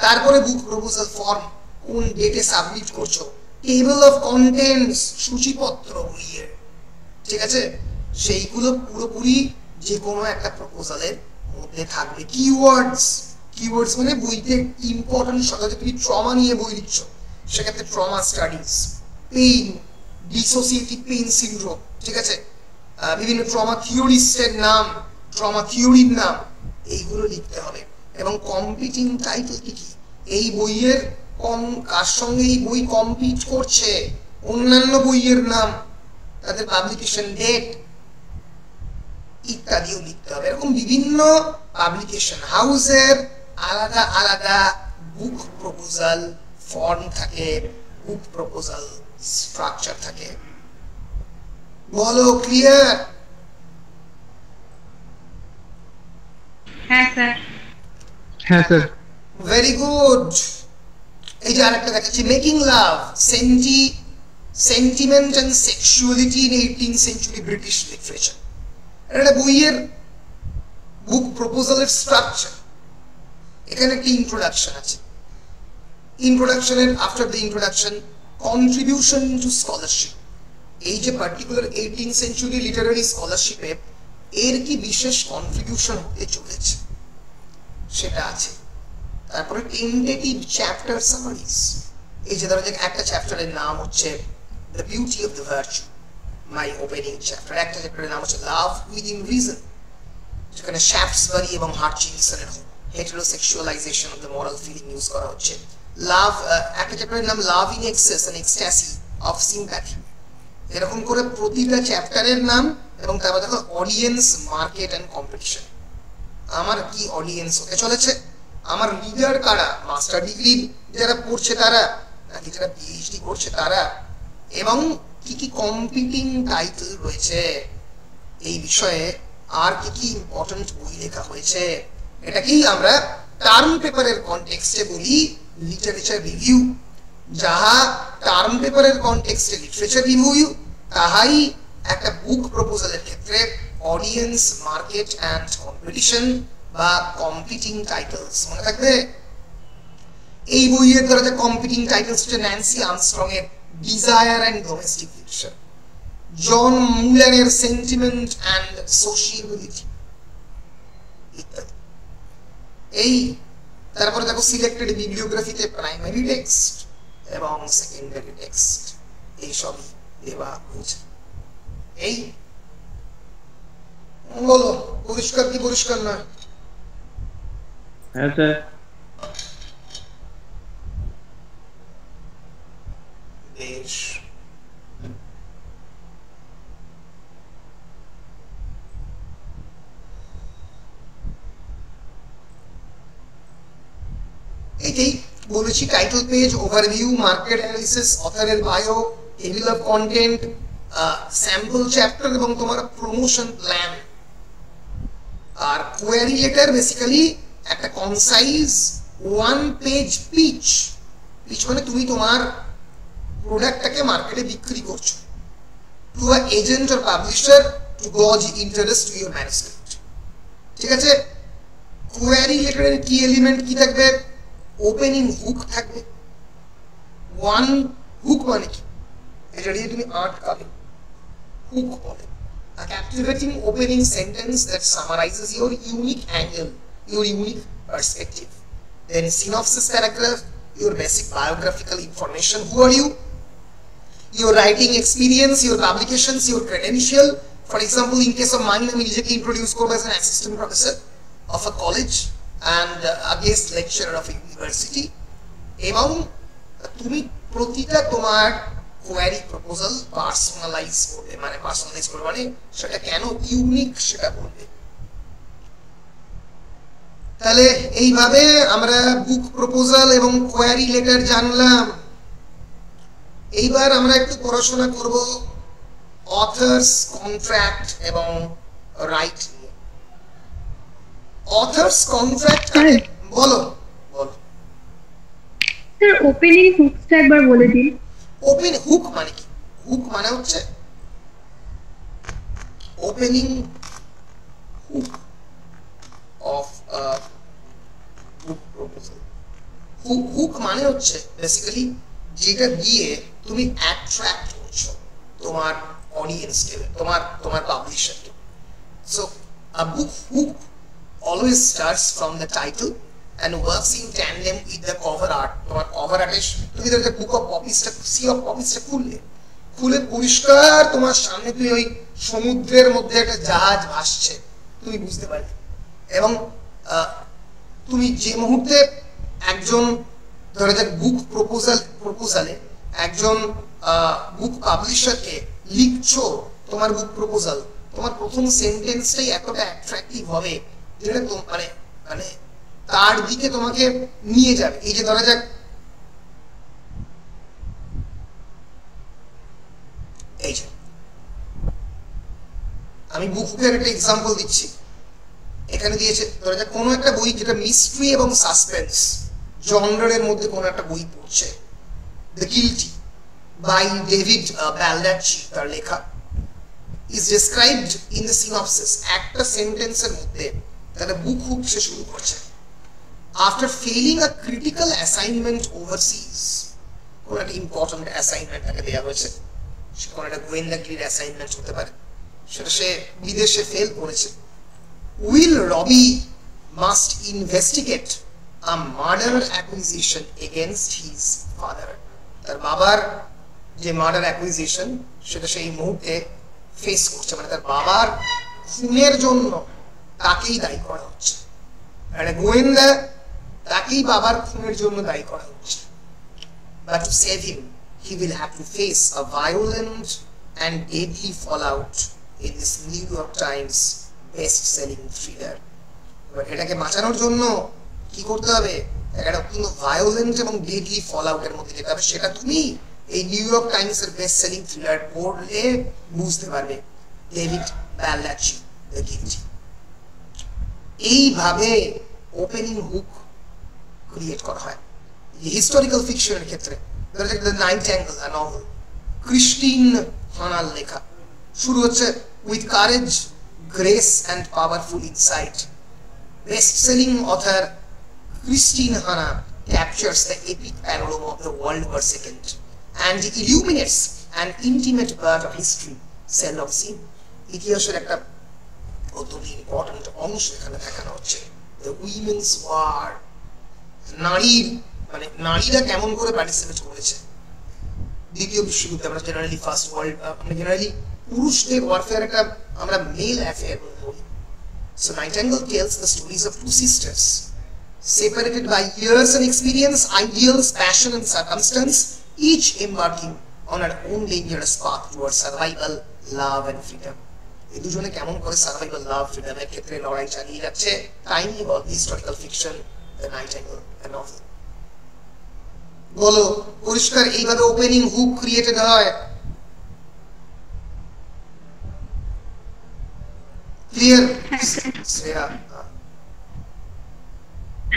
তারপরে বুক প্রপোজাল ফর্ম, কোন ডেটে সাবমিট করছো, টেবল অফ কন্টেন্টস, সূচিপত্র বইয়ের, ঠিক আছে, সেইগুলো পুরোপুরি যে কোনো একটা প্রপোজালের মধ্যে থাকবে। কিওয়ার্ডস মানে বইতে ইম্পর্টেন্ট শব্দ, তুমি ট্রমা নিয়ে বই লিখছ সেক্ষেত্রে trauma studies, pain, dissociative pain syndrome, ঠিক আছে, বিভিন্ন ট্রমা থিওরিস্টের নাম, ট্রমা থিওরির নাম, এইগুলো লিখতে হবে। এবং কম্পিটিং টাইটেল কি কি, এই বইয়ের কার সঙ্গে এই বই কম্পিট করছে, অন্যান্য বইয়ের নাম, তাদের পাবলিকেশন ডেট ইত্যাদিও লিখতে হবে। এরকম বিভিন্ন পাবলিকেশন হাউসের আলাদা আলাদা বুক প্রপোজাল ফর্ম থাকে, বুক প্রপোজাল স্ট্রাকচার থাকে। বলো, ক্লিয়ার? হ্যাঁ স্যার। হ্যাঁ স্যার। Very good. এই যে আরেকটা দেখাচ্ছি, making love, sentiment and sexuality in 18th century British literature. এটা বইয়ের বুক প্রপোজালের স্ট্রাকচার। এখানে একটা ইন্ট্রোডাকশন আছে, ইন্ট্রোডাকশনের after the introduction contribution to scholarship. এই যে পার্টিকুলার 18th century লিটারারি স্কলারশিপে এর কি বিশেষ কন্ট্রিবিউশন হতে চলেছে সেটা আছে। তারপরে টেন্টেটিভ চ্যাপ্টার সামারিজ, এই যে ধরো যে একটা চ্যাপ্টারের নাম হচ্ছে the beauty of the virtue, my opening chapter, একটা চ্যাপ্টারের নাম হচ্ছে লাভ উইদিন রিজন, যেখানে শ্যাফটসবারি এবং হার্চিনসনের heterosexualization of the moral feeling use করা হচ্ছে। লাভ, একটা চ্যাপ্টারের নাম love in excess and ecstasy of sympathy. এরকম করে প্রতিটা চ্যাপ্টারের নাম, এবং তারপর দেখো অডিয়েন্স, মার্কেট এন্ড কম্পিটিশন। আমার কি অডিয়েন্স হতে চলেছে, আমার রিডার কারা, মাস্টার ডিগ্রি যারা পড়ছে তারা, নাকি যারা পিএইচডি করছে তারা, এবং কি কি কম্পিটিং টাইটেল রয়েছে এই বিষয়ে, আর কি কি ইম্পর্টেন্ট বই লেখা হয়েছে। এটাকেই আমরা টার্ম পেপারের কনটেক্সটে বলি লিটারেচার রিভিউ। যাহা টার্ম পেপারের কনটেক্সটে লিটারেচার রিভিউ, তাহাই একটা বুক প্রপোজালের ক্ষেত্রে অডিয়েন্স, মার্কেট এন্ড কম্পিটিশন বা কম্পিটিং টাইটেলস। মনে থাকবে এই বইয়ের ধরা যে কম্পিটিং টাইটেলস হচ্ছে ন্যান্সি আর্মস্ট্রং এর desire and domestic literature, John মুলারের সেন্টিমেন্ট এন্ড সোশিয়ালিটি ইত্যাদি। এই তারপরে দেখো সিলেক্টেড বিবলিওগ্রাফিতে প্রাইমারি টেক্সট এবং সেকেন্ডারি টেক্সট এই সবই দেওয়া হয়েছে। এই বলো, পরিষ্কার কি পরিষ্কার নয়? হ্যাঁ স্যার। বেশ, এইটাই বলেছি, title page, overview, market analysis, অথরের bio, table of content, sample chapter এবং তোমার প্রমোশন প্ল্যান। আর কোয়ারি লেটার বেসিক্যালি একটা concise one page pitch. Pitch মানে তুমি তোমার প্রোডাক্টটাকে মার্কেটে বিক্রি করছো to a agent or publisher to gauge interest to your manuscript. ঠিক আছে, কোয়ারি লেটারের কি এলিমেন্ট কি থাকবে? ওপেনিং হুক থাকবে। ওয়ান হুক মানে কি? এটা দিয়ে তুমি আটকাবে, হুক বলে। A captivating opening sentence that summarizes your unique angle, your unique perspective. Then a synopsis paragraph, your basic biographical information. Who are you? Your writing experience, your publications, your credential. For example, in case of mine, I নিজেকে introduce করব as an assistant professor of a college and a guest lecturer of a university. এবং তুমি প্রতিটা তোমার query proposal personalize করবে, মানে personalize করবে মানে সেটা কেন ইউনিক সেটা বলবে। তাহলে এইভাবে আমরা বুক প্রপোজাল এবং কোয়ারি লেটার জানলাম। এইবার আমরা একটু পড়াশোনা করব অথার্স কন্ট্রাক্ট এবং রাইট নিয়ে। অথার্স কন্ট্রাক্ট বলো বলো স্যার, ওপেনিং হুকসটা একবার বলে দিন। ওপেন হুক মানে কি? হুক মানে হচ্ছে opening hook of a book proposal. Hook মানে হচ্ছে বেসিক্যালি যেটা দিয়ে তুমি অ্যাট্রাক্ট করছো তোমার অডিয়েন্সকে, তোমার পাবলিশারকে। So a book hook always starts from the title and works in tandem with the cover art. তোমার কভার আর্টে তুমি ধরো বুক অফ পপিসটা, সি অফ পপিসটা খুলে পরিষ্কার তোমার সামনে তুমি ওই সমুদ্রের মধ্যে একটা জাহাজ ভাসছে তুমি বুঝতে পারবে। এবং তুমি যে মুহূর্তে একজন ধরা যাক বুক প্রপোজালে একজন বুক পাবলিশারকে লিখছো তোমার বুক প্রপোজাল, তোমার প্রথম সেন্টেন্সটাই এতটা অ্যাট্রাক্টিভ হবে যেটা মানে মানে তার দিকে তোমাকে নিয়ে যাবে। এই যে ধরা যাক এই যে আমি বুকের একটা এক্সাম্পল দিচ্ছি, এখানে দিয়েছে ধরা যাক কোনো একটা বই যেটা মিস্ট্রি এবং সাসপেন্স জনরারের মধ্যে কোনো একটা বই পড়ছে, দ্য গিল্টি বাই ডেভিড ব্যালডাচি, তার লেখা, is described in the synopsis একটা সেন্টেন্সের মধ্যে। তাহলে বুক হুক সে শুরু করছে, after failing a critical assignment overseas, কোন একটা ইম্পর্টেন্ট অ্যাসাইনমেন্ট তাকে দেওয়া হয়েছে, সে কোন একটা গোয়েন্দাগিরির অ্যাসাইনমেন্ট হতে পারে, সেটা সে বিদেশে ফেল করেছে। Will Robbie must investigate a murder accusation against his father. তার বাবার যে মার্ডার অ্যাকুইজিশন সেটা সেই মুহূর্তে ফেস করছে, মানে তার বাবার খুনের জন্য তাকেই দায়ী করা হচ্ছে। একটা গোয়েন্দা, তাকেই বাবার খুনের জন্য দায়ী করা হচ্ছে। But to save him, he will have to face a violent and deadly fallout in this New York Times best-selling thriller. এবার এটাকে বাঁচানোর জন্য কি করতে হবে? একটা অত্যন্ত ভায়োলেন্ট এবং ডেডলি ফলআউটের মধ্যে যেতে হবে, সেটা তুমি এই নিউ ইয়র্ক টাইমসের বেস্ট সেলিং থ্রিলার পড়লে বুঝতে পারবে। David Baldacci, the guilty. এইভাবে ওপেনিং হুক ক্রিয়েট করা হয়। হিস্টোরিক্যাল ফিকশনের ক্ষেত্রে the night angel, a novel, Christine হানার লেখা, শুরু হচ্ছে with courage, grace and powerful insight. Bestselling author Christine Hanna captures the epic panorama of the World War II and illuminates an intimate part of history, cell of scene. ইতিহাসের একটা অত্যন্ত important অংশ এখানে দেখানো হচ্ছে, the women's war, নারীর মানে নারীরা কেমন করে পার্টিসিপেট করেছে দ্বিতীয় বিশ্বযুদ্ধে। আমরা জেনারেলি ফার্স্ট ওয়ার্ল্ড, আমরা জেনারেলি পুরুষদের ওয়ারফেয়ার একটা আমরা মেল অ্যাফেয়ার বলি। So Nightingale tells the stories of two sisters, separated by years and experience, ideals, passion and circumstance, each embarking on her own dangerous path towards survival, love and freedom. এই দুজনে কেমন করে survival, লাভ, ফ্রিডমের ক্ষেত্রে লড়াই চালিয়ে যাচ্ছে। Tiny ball, historical fiction, the nightingale, the novel. বলো পরিষ্কার এইভাবে ওপেনিং হুক ক্রিয়েটেড হয়।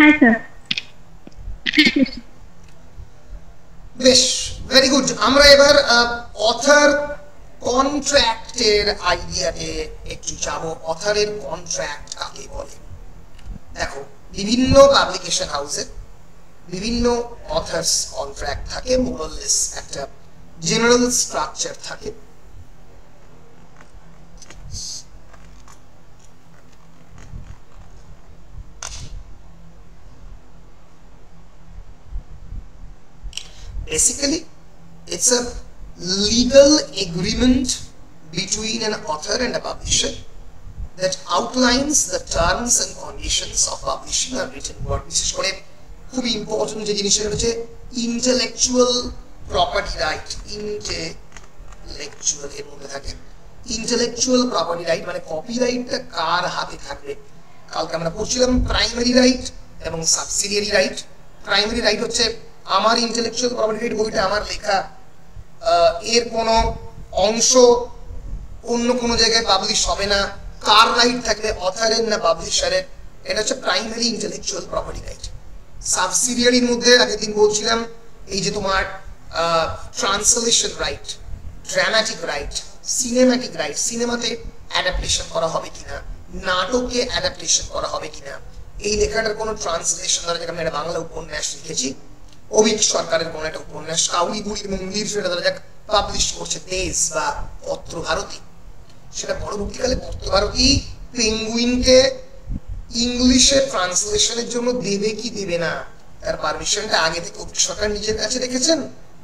হ্যাঁ স্যার। বেশ, ভেরি গুড। আমরা এবার অথার কন্ট্রাক্টের আইডিয়াতে একটু যাব। অথারের কন্ট্রাক্ট কাকে বলে? দেখো, বিভিন্ন পাবলিকেশন হাউসের বিভিন্ন অথার্স কন্ট্রাক্ট থাকে, মোরলেস একটা জেনারেল স্ট্রাকচার থাকে। Basically, it's a legal agreement between an author and a publisher that outlines the terms and conditions of publishing a written work. বিশেষ করে খুব ইম্পর্টেন্ট যে জিনিসটা হচ্ছে ইন্টেলেকচুয়াল প্রপার্টি রাইট। ইন্টেলেকচুয়াল এর মধ্যে থাকে ইন্টেলেকচুয়াল প্রপার্টি রাইট, মানে কপিরাইটটা কার হাতে থাকবে। কালকে আমরা পড়ছিলাম প্রাইমারি রাইট এবং সাবসিডিয়ারি রাইট। প্রাইমারি রাইট হচ্ছে আমার ইন্টেলেকচুয়াল প্রপার্টি রাইট, বইটা আমার লেখা, এর কোনো অংশ অন্য কোনো জায়গায় পাবলিশ হবে না। কার রাইট থাকবে, অথারের না পাবলিশারের? এটা হচ্ছে প্রাইমারি ইন্টেলেকচুয়াল প্রপার্টি রাইট। সাবসিডিয়ারির মধ্যে আগের দিন বলছিলাম এই যে তোমার translation right, dramatic right, cinematic right, সিনেমাতে অ্যাডাপ্টেশন করা হবে কিনা, নাটকে অ্যাডাপ্টেশন করা হবে কিনা, এই লেখাটার কোনো ট্রান্সলেশন, ধরা যাক আমি একটা বাংলা উপন্যাস লিখেছি, অভিক সরকারের কোনো একটা উপন্যাস, কাউরি বুড়ির মন্দির, সেটা ধরা যাক পাবলিশ করছে দেশ বা পত্রভারতী, সেটা পরবর্তীকালে পত্রভারতী পেঙ্গুইনকে ইংলিশে ট্রান্সলেশনের জন্য দেবে কি দেবে না, তার পারমিশনটা আগে থেকে অভিক সরকার নিজের কাছে রেখেছেন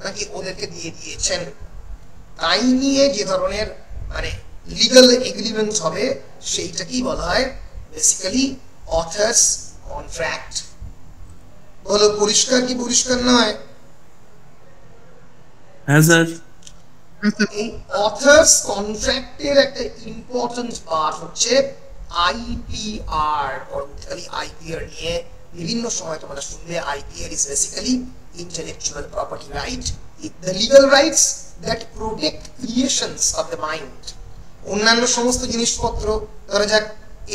নাকি ওদেরকে দিয়ে দিয়েছেন, তাই নিয়ে যে ধরনের মানে লিগ্যাল এগ্রিমেন্ট হবে সেইটাকেই বলা হয় বেসিক্যালি অথার্স কন্ট্রাক্ট। বলো পরিষ্কার কি পরিষ্কার নয়? হ্যাঁ স্যার। এই অথার্স কন্ট্রাক্টের একটা ইম্পর্টেন্ট পার্ট হচ্ছে আইপিআর। পরবর্তীকালে আইপিআর নিয়ে বিভিন্ন সময় তোমরা শুনবে। IPR is basically intellectual property right, the legal rights that protect creations of the mind। অন্যান্য সমস্ত জিনিসপত্র, ধরা যাক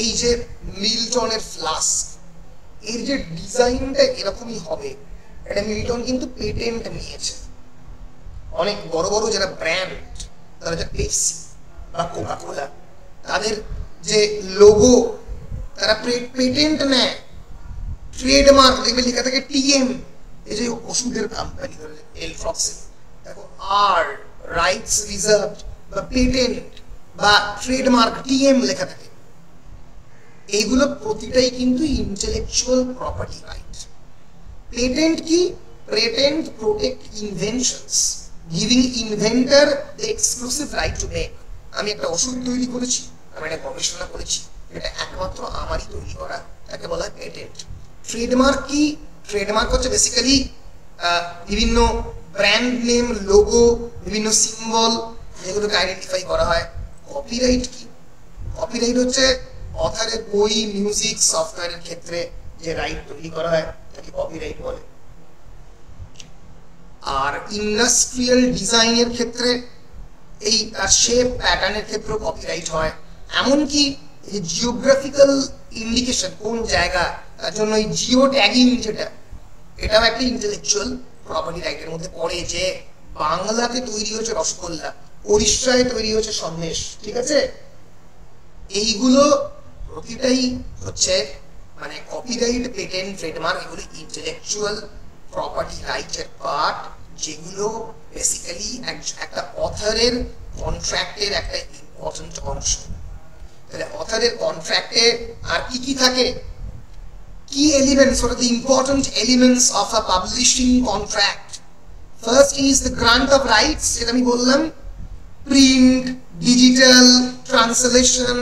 এই যে মিল্টনের ফ্লাস্ক, এর যে ডিজাইনটা এরকমই হবে, এটা মিল্টন কিন্তু পেটেন্ট নিয়েছে। অনেক বড় বড় যারা ব্র্যান্ড, ধরা যাক পেপসি বা কোকা কোলা, তাদের যে লোগো তারা পেটেন্ট নেয়, ট্রেডমার্ক, দেখবে লেখা থাকে টিএম। এই যে ওষুধের কোম্পানি, ধরে এলফ্রক্সিন, দেখো আর রাইটস রিজার্ভড বা পেটেন্ট বা ট্রেডমার্ক টিএম লেখা থাকে। এইগুলো প্রতিটাই কিন্তু ইন্টেলেকচুয়াল প্রপার্টি রাইট। পেটেন্ট কি? Patent protect inventions, giving inventor the exclusive right to make. আমি একটা ওষুধ তৈরি করেছি, আমি একটা গবেষণা করেছি, এটা একমাত্র আমারই তৈরি করা, তাকে বলা হয় পেটেন্ট। ট্রেডমার্ক কি? ট্রেডমার্ক হচ্ছে বেসিক্যালি বিভিন্ন ব্র্যান্ড নেম, লোগো, বিভিন্ন সিম্বল, যেগুলোকে আইডেন্টিফাই করা হয়। কপিরাইট কি? কপিরাইট হচ্ছে অথারের বই, মিউজিক, সফটওয়্যারের ক্ষেত্রে যে রাইট তৈরি করা হয় তাকে কপিরাইট বলে। আর ইন্ডাস্ট্রিয়াল ডিজাইনের ক্ষেত্রে এই শেপ প্যাটার্নের ক্ষেত্রেও কপিরাইট হয়। এমনকি এই জিওগ্রাফিক্যাল ইন্ডিকেশন, কোন জায়গা, তার জন্য এই জিও ট্যাগিং, যেটা এটাও একটা ইন্টেলেকচুয়াল প্রপার্টি রাইটের মধ্যে পড়ে। যে বাংলাতে তৈরি হচ্ছে রসগোল্লা, উড়িষ্যায় তৈরি হচ্ছে সন্দেশ, ঠিক আছে? এইগুলো প্রতিটাই হচ্ছে মানে কপিরাইট, পেটেন্ট, ট্রেডমার্ক, এগুলো ইন্টেলেকচুয়াল প্রপার্টি রাইটের পার্ট, যেগুলো বেসিক্যালি একটা অথারের কন্ট্রাক্টের একটা ইম্পর্টেন্ট অংশ। তাহলে অথারের কন্ট্রাক্টে আর কি কি থাকে? Key elements, what are the important elements of a publishing contract? First is the grant of rights, যেটা আমি বললাম, print, digital, translation,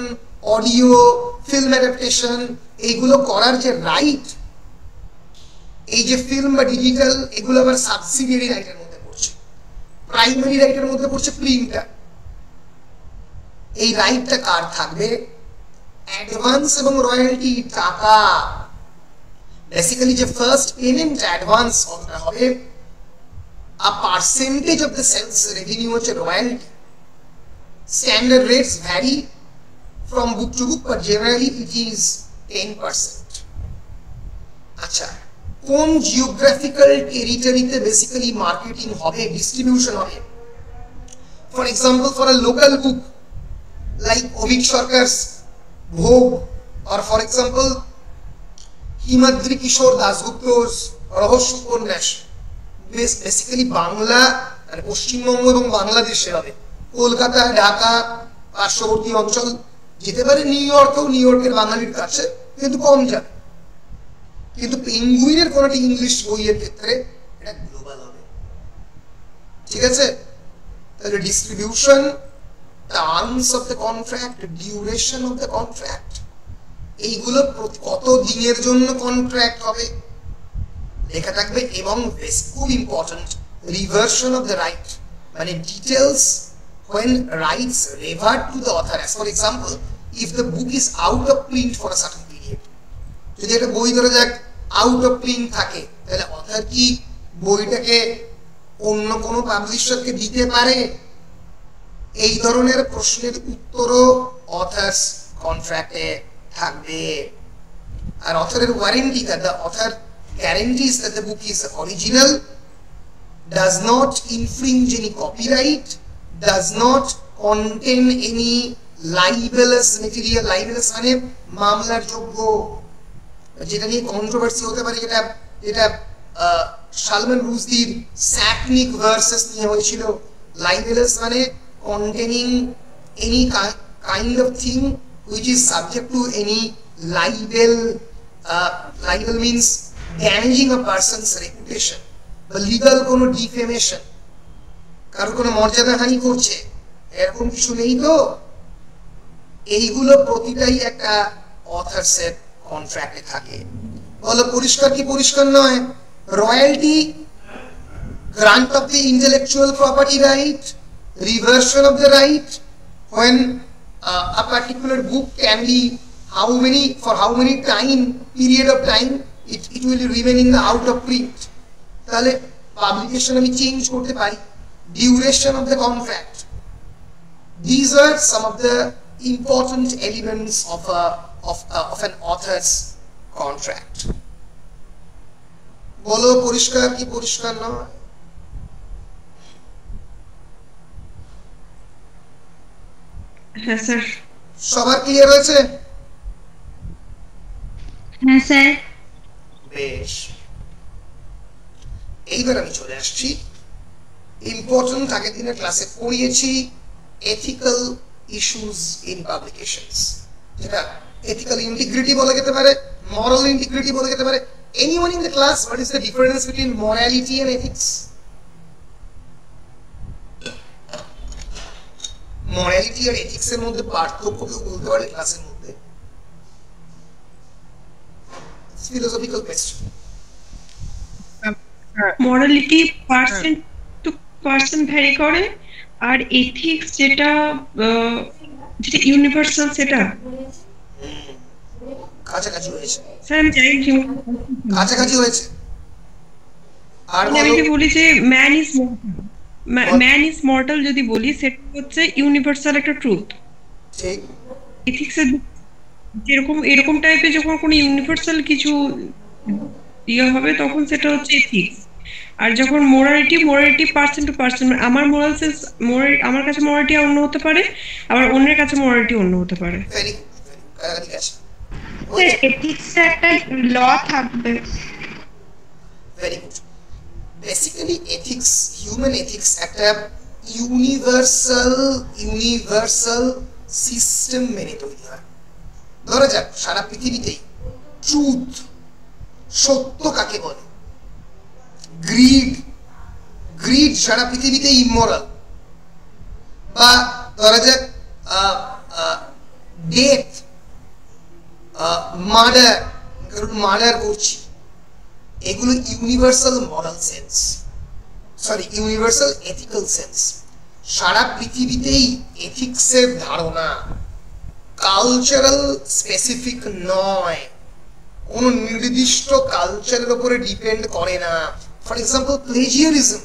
audio, film adaptation, এইগুলো করার যে রাইট, এই যে ফিল্ম বা ডিজিটাল, এগুলো আবার সাবসিডিয়ারি রাইটের মধ্যে পড়ছে। প্রাইমারি রাইটের মধ্যে পড়ছে প্রিন্টটা। এই রাইটটা কার থাকবে? অ্যাডভান্স এবং রয়্যালটি, টাকা। বেসিক্যালি যে ফার্স্ট পেমেন্ট অ্যাডভান্স কতটা হবে, a percentage of the sales revenue হচ্ছে royalty. Standard rates vary from book to book, but generally it is 10%। আচ্ছা, কোন জিওগ্রাফিক্যাল টেরিটরিতে বেসিক্যালি মার্কেটিং হবে, ডিস্ট্রিবিউশন হবে? For example, for a local book like Avik সরকারস ভোগ, or for example হিমাদ্রি কিশোর দাশগুপ্ত's রহস্য উপন্যাস, বেসিক্যালি বাংলা মানে পশ্চিমবঙ্গ এবং বাংলাদেশে হবে। কলকাতা, ঢাকা, পার্শ্ববর্তী অঞ্চল যেতে পারে, নিউ ইয়র্কেও, নিউ ইয়র্কের বাঙালির কাছে, কিন্তু কম যাবে। কিন্তু পেঙ্গুইনের কোন একটা ইংলিশ বইয়ের ক্ষেত্রে এটা গ্লোবাল হবে। ঠিক আছে? তাহলে distribution, terms of the contract, duration of the contract, এইগুলো কত দিনের জন্য কন্ট্রাক্ট হবে লেখা থাকবে। এবং খুব important, reversion of the right, মানে details when rights revert to the author. As for example, if the book is out of print for a certain period, যদি একটা বই ধরে যাক আউট অফ প্রিন্ট থাকে, তাহলে অথর কি বইটাকে অন্য কোনো পাবলিশারকে দিতে পারে? এই ধরনের প্রশ্নের উত্তরও অথার্স কন্ট্রাক্টে থাকবে। আর অথরের warranty, the author guarantees that the book is original, does not infringe any copyright, does not contain any libelous material. Libelous মানে মামলার যোগ্য, যেটা নিয়ে কন্ট্রোভার্সি হতে পারে, যেটা সালমান রুশদির স্যাকনিক ভার্সেস নিয়ে হয়েছিল। libelous মানে containing any kind of thing which is subject to any libel. Libel means damaging a person's reputation, বা লিগাল কোনো ডিফেমেশন, কারো কোনো মর্যাদা হানি করছে, এরকম কিছু নেই তো? এইগুলো প্রতিটাই একটা অথার্সের কন্ট্রাক্টে থাকে। বলো পরিষ্কার কি পরিষ্কার নয়? Royalty, grant of the intellectual property right, reversion of the right when a particular book can be for how many period of time it will remain in the out of print, তাহলে publication আমি change করতে পারি। duration of the contract, these are some of the important elements of an author's contract. বলো পরিষ্কার কি পরিষ্কার নয়? হ্যাঁ স্যার। সবার ক্লিয়ার হয়েছে? হ্যাঁ স্যার। বেশ, এইবার আমি চলে আসছি ইম্পর্টেন্ট, আগের দিনের ক্লাসে পড়িয়েছি এথিক্যাল ইস্যুস ইন পাবলিকেশনস, যেটা এথিক্যাল ইন্টিগ্রিটি বলা যেতে পারে, moral integrity বলা যেতে পারে। Anyone in the class, what is the difference between morality and ethics? Morality আর এথিক্স এর মধ্যে পার্থক্য কেউ বলতে পারে ক্লাসের মধ্যে? Philosophical question. Morality person to person vary করে, আর এথিক্স যেটা ইউনিভার্সাল, সেটা কাছাকাছি হয়েছে স্যার। আমি জানি কাছাকাছি হয়েছে। আর আমি কি বলি যে ম্যান ইজ মর্টাল যদি বলি, সেটা হচ্ছে ইউনিভার্সাল একটা ট্রুথ। ঠিক। এথিক্সের যেরকম এরকম টাইপের যখন কোনো ইউনিভার্সাল কিছু ইয়ে হবে, তখন সেটা হচ্ছে এথিক্স। আর যখন মোরালিটি পার্সন টু পার্সন, আমার মোরাল সেন্স, আমার কাছে মোরালিটি অন্য হতে পারে, আবার অন্যের কাছে মোরালিটি অন্য হতে পারে। Very good. এথিক্সে একটা ল থাকবে। Very good. Basically ethics, human ethics একটা ইউনিভার্সাল সিস্টেম মেনে তৈরি হয়। ধরা যাক সারা পৃথিবীতেই ট্রুথ, সত্য কাকে বলে? গ্রিড সারা পৃথিবীতে ইমোরাল। বা ধরা যাক ডেথ, মার্ডার করছি, এগুলো ইউনিভার্সাল মরাল সেন্স, ইউনিভার্সাল এথিক্যাল সেন্স। সারা পৃথিবীতেই এথিক্সের ধারণা কালচারাল স্পেসিফিক নয়, কোন নির্দিষ্ট কালচারের উপরে ডিপেন্ড করে না। For example plagiarism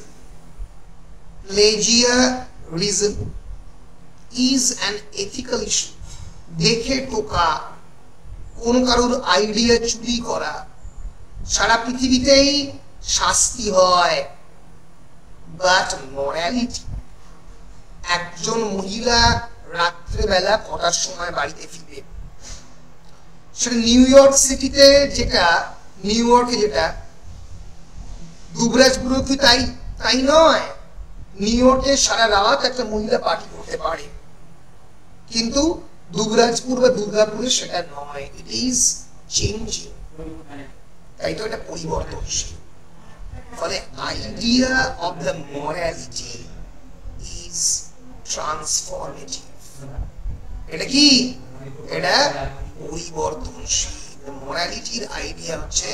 is an ethical issue. দেখে টোকা, কোন কারোর আইডিয়া চুরি করা, সারা পৃথিবীতেই শাস্তি হয়, বাট মরালিটি, একজন মহিলা রাত্রেবেলা কটার সময় বাড়িতে ফিরবে, সেটা নিউ ইয়র্ক সিটিতে, যেটা নিউ ইয়র্কে, যেটা দুবরাজপুরে কি তাই তাই নয়। নিউ ইয়র্কে সারা রাত একটা মহিলা পার্টি করতে পারে, কিন্তু দুবরাজপুর বা দুর্গাপুরে সেটা নয়। ইট ইজ চেঞ্জিং, তাই তো এটা পরিবর্তনশীল। ফলে idea of the morality is transformative. এটা কি? এটা পরিবর্তনশীল। মোরালিটির আইডিয়া হচ্ছে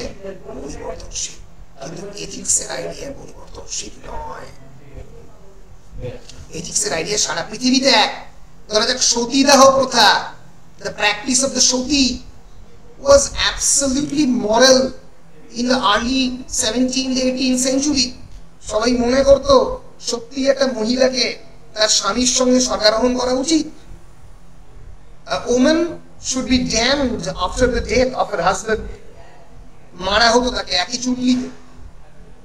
পরিবর্তনশীল, কিন্তু এথিক্সের আইডিয়া পরিবর্তনশীল নয়। এথিক্সের আইডিয়া সারা পৃথিবীতে এক। ধরা যাক সতীদাহ প্রথা, the practice of the sati was absolutely moral in the early 17th 18th century. সবাই মনে করতো সত্যি একটা মহিলাকে তার স্বামীর সঙ্গে সদারোহণ করা উচিত। A woman should be damned after the death of her husband. মারা হতো তাকে একই চুল্লিতে।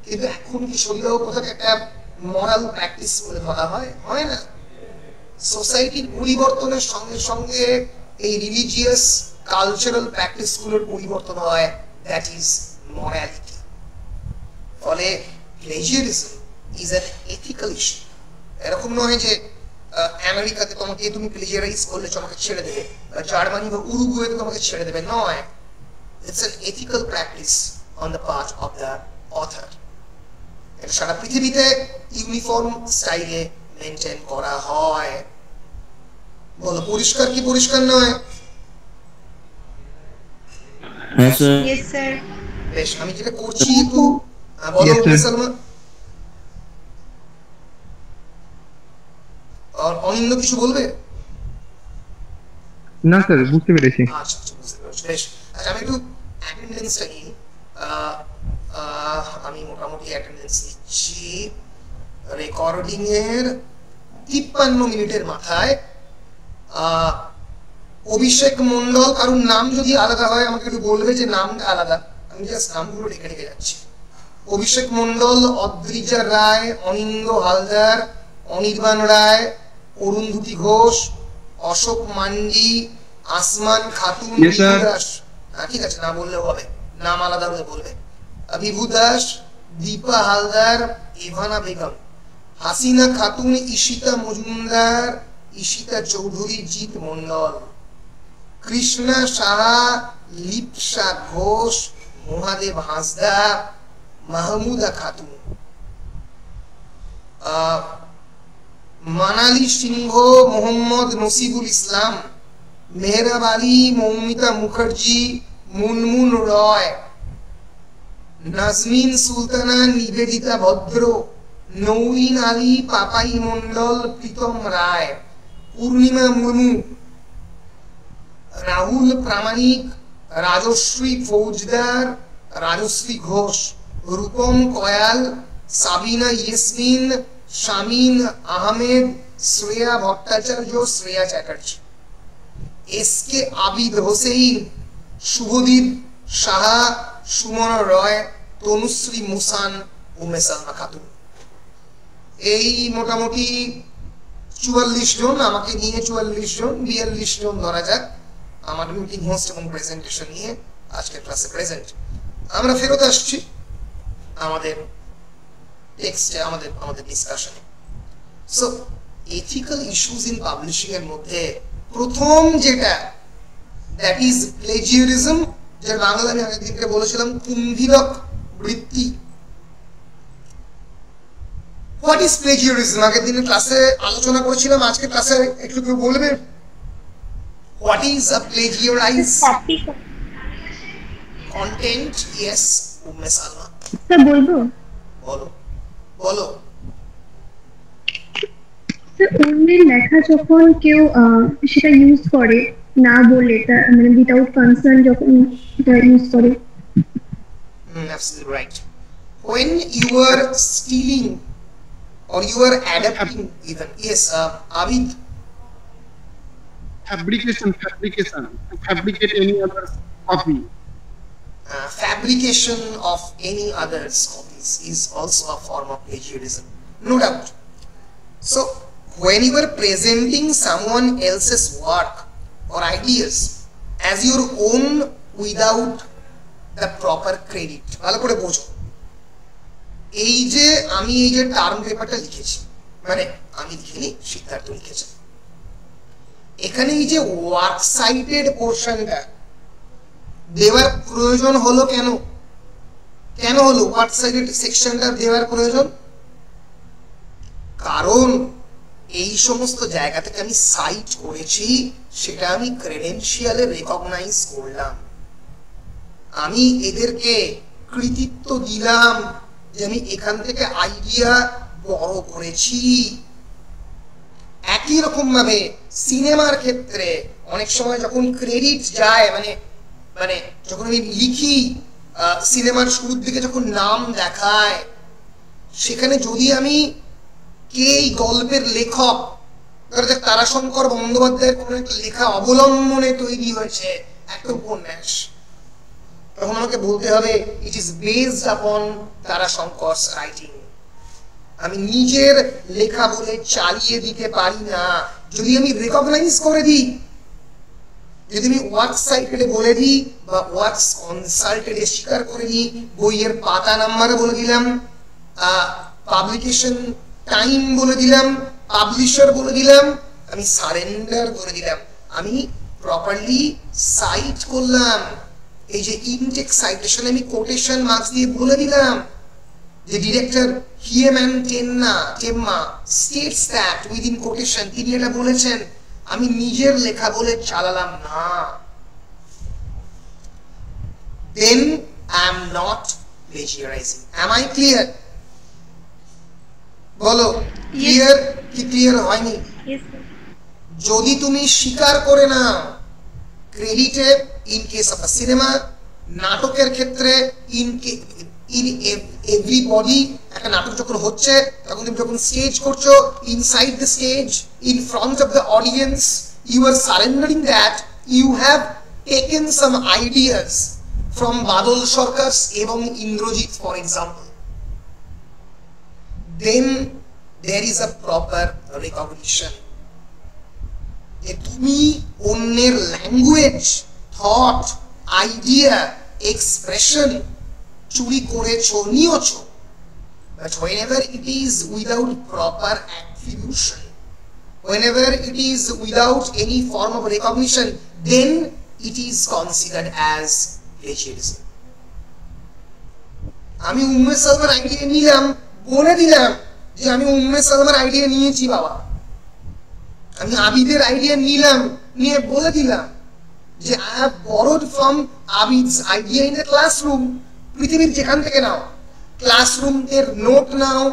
কিন্তু এখন কি সতীদাহ প্রথাকে একটা মরাল প্র্যাকটিস বলে ধরা হয়? হয় না। সোসাইটির পরিবর্তনের সঙ্গে সঙ্গে এই রিলিজিয়াস কালচারাল প্র্যাকটিস গুলোর পরিবর্তন হয়, দ্যাট ইজ মরালিটি। ফলে plagiarism is an ethical issue. এরকম নয় যে আমেরিকাতে তোমাকে তুমি প্লেজিয়ারাইজ করলে তোমাকে ছেড়ে দেবে, বা জার্মানি বা উরুগুয়েতে তোমাকে ছেড়ে দেবে, নয়। It's an ethical practice on the part of the author. এটা সারা পৃথিবীতে ইউনিফর্ম স্টাইলে মেনটেন করা হয়। বলো পরিষ্কার কি পরিষ্কার নয়? হ্যাঁ স্যার। Yes sir. বেশ, আমি যেটা করছি একটু বলো সালমা। আর অনিন্দ কিছু বলবে? না স্যার, বুঝতে পেরেছি। আচ্ছা বুঝতে পেরেছি। বেশ, আচ্ছা আমি একটু অ্যাটেন্ডেন্সটা নিই। আমি মোটামুটি অ্যাটেন্ডেন্স নিচ্ছি রেকর্ডিং এর 53 মিনিটের মাথায়। অভিষেক মন্ডল, কারণ নাম যদি আলাদা হয় আমাকে একটু বলবে যে নামটা আলাদা, আমি জাস্ট নামগুলো রেখে রেখে যাচ্ছি। অভিষেক মন্ডল, অদ্রিজা রায়, অনিন্দ হালদার, অনির্বাণ রায়, অরুন্ধতী ঘোষ, অশোক মান্ডি, আসমান খাতুন, বিভু দাস। ঠিক আছে, না বললেও হবে, নাম আলাদা হলে বলবে। বিভু দাস, দীপা হালদার, ইভানা বেগম, হাসিনা খাতুন, ঈশিতা মজুমদার, ঈশিতা চৌধুরী, জিৎ মন্ডল, কৃষ্ণা সাহা, লিপসা ঘোষ, মহাদেব হাঁসদা, মাহমুদা খাতুন, মানালি সিংহ, মোহাম্মদ নসিবুল ইসলাম, মেহরাব আলী, মৌমিতা মুখার্জি, মুনমুন রয়, নাজমিন সুলতানা, নিবেদিতা ভদ্র, নৌরিন আলী, পাপাই মন্ডল, প্রীতম রায়, পূর্ণিমা মুর্মু, রাহুল প্রামাণিক, রাজশ্রী ফৌজদার, রাজশ্রী ঘোষ, রূপম কয়াল, সাবিনা ইয়াসমিন, শামিন আহমেদ, শ্রেয়া ভট্টাচার্য, শ্রেয়া চ্যাটার্জি, এস কে আবিদ হোসেন, শুভদীপ সাহা, সুমন রয়, তনুশ্রী মুসান, উমে সালমা খাতুন। এই মোটামুটি 44 জন, আমাকে নিয়ে 44 জন, 42 জন ধরা যাক আমার মিটিং হোস্ট এবং প্রেজেন্টেশন নিয়ে আজকের ক্লাসে প্রেজেন্ট। আমরা ফেরত আসছি আমাদের টেক্সটে, আমাদের ডিসকাশনে। So ethical issues in publishing এর মধ্যে প্রথম যেটা, দ্যাট ইজ প্লেজিয়ারিজম, যার বাংলা আমি আগের দিনকে বলেছিলাম কুম্ভীরক বৃত্তি। What is plagiarism? আগের দিনের ক্লাসে আলোচনা করেছিলাম, আজকে ক্লাসে একটু কেউ বলবে what is a plagiarize content? Yes, Umme Salma. Sir বলবো? বলো বলো। স্যার অন্যের লেখা যখন কেউ সেটা ইউজ করে না বলে, মানে উইদাউট কনসার্ন যখন এটা ইউজ করে। Absolutely right. When you are stealing or you are adapting even. Yes, Abid. Fabrication, to fabricate any other copy. fabrication of any other's copies is also a form of plagiarism, no doubt. So when you are presenting someone else's work or ideas as your own without the proper credit, ভালো করে বোঝো, এই যে আমি এই যে term পেপারটা লিখেছি, মানে আমি লিখিনি, সিদ্ধার্থ লিখেছে, এখানে এই যে ওয়ার্ক সাইটেড পোর্শনটা দেওয়ার প্রয়োজন হলো কেন? কেন হলো ওয়ার্ক সাইটেড সেকশনটা দেওয়ার প্রয়োজন? কারণ এই সমস্ত জায়গা থেকে আমি সাইট করেছি, সেটা আমি ক্রেডেনশিয়ালে রেকগনাইজ করলাম, আমি এদেরকে কৃতিত্ব দিলাম যে আমি এখান থেকে আইডিয়া বড় করেছি। একই রকম ভাবে সিনেমার ক্ষেত্রে অনেক সময় যখন ক্রেডিট যায়, মানে মানে যখন আমি লিখি, সিনেমার শুরুর দিকে যখন নাম দেখায়, সেখানে যদি আমি কে এই গল্পের লেখক, ধরা যাক তারাশঙ্কর বন্দ্যোপাধ্যায়ের কোন একটা লেখা অবলম্বনে তৈরি হয়েছে একটা উপন্যাস, তখন আমাকে বলতে হবে ইট ইজ বেসড আপন তারাশঙ্করস রাইটিং। আমি নিজের লেখা বলে চালিয়ে দিতে পারি না। যদি আমি রেকগনাইজ করে দিই, যদি আমি ওয়ার্কস সাইটেডে বলে দিই বা ওয়ার্কস কনসাল্টেডে স্বীকার করে দিই, বইয়ের পাতা নাম্বার বলে দিলাম, পাবলিকেশন টাইম বলে দিলাম, পাবলিশার বলে দিলাম, আমি সারেন্ডার করে দিলাম, আমি প্রপারলি সাইট করলাম। এই যে ইনটেক সাইটেশন আমি কোটেশন মার্কস দিয়ে বলে দিলাম যে ডিরেক্টর হিয়েম্যান টেম্মা স্টেটস দ্যাট উইদিন কোটেশন, তিনি এটা বলেছেন, আমি নিজের লেখা বলে চালালাম না। Then I am not plagiarizing. Am I clear? বলো, ক্লিয়ার কি ক্লিয়ার হয়নি? যদি তুমি স্বীকার করে নাও ক্রেডিটে, in case of a cinema, নাটকের ক্ষেত্রে ইন এভরিবডি, একটা নাটক যখন হচ্ছে তখন তুমি যখন স্টেজ করছো, inside the stage, in front of the audience, you are surrendering that you have taken some ideas from Badal Sarkar এবং Indrajit for example, then there is a proper recognition যে তুমি অন্যের ল্যাঙ্গুয়েজ, থট, আইডিয়া, এক্সপ্রেশন চুরি করেছো, নিয়েছো। But whenever it is without proper attribution, whenever it is without any form of recognition, then it is considered as plagiarism. আমি Umme সালমার idea নিলাম, বলে দিলাম যে আমি উম্মে সালমার আইডিয়া নিয়েছি বাবা, আমি আবিদের আইডিয়া নিলাম, নিয়ে বলে দিলাম যে I have borrowed from Abid's idea in the classroom. পৃথিবীর যেখান থেকে নাও, ক্লাসরুম এর নোট নাও,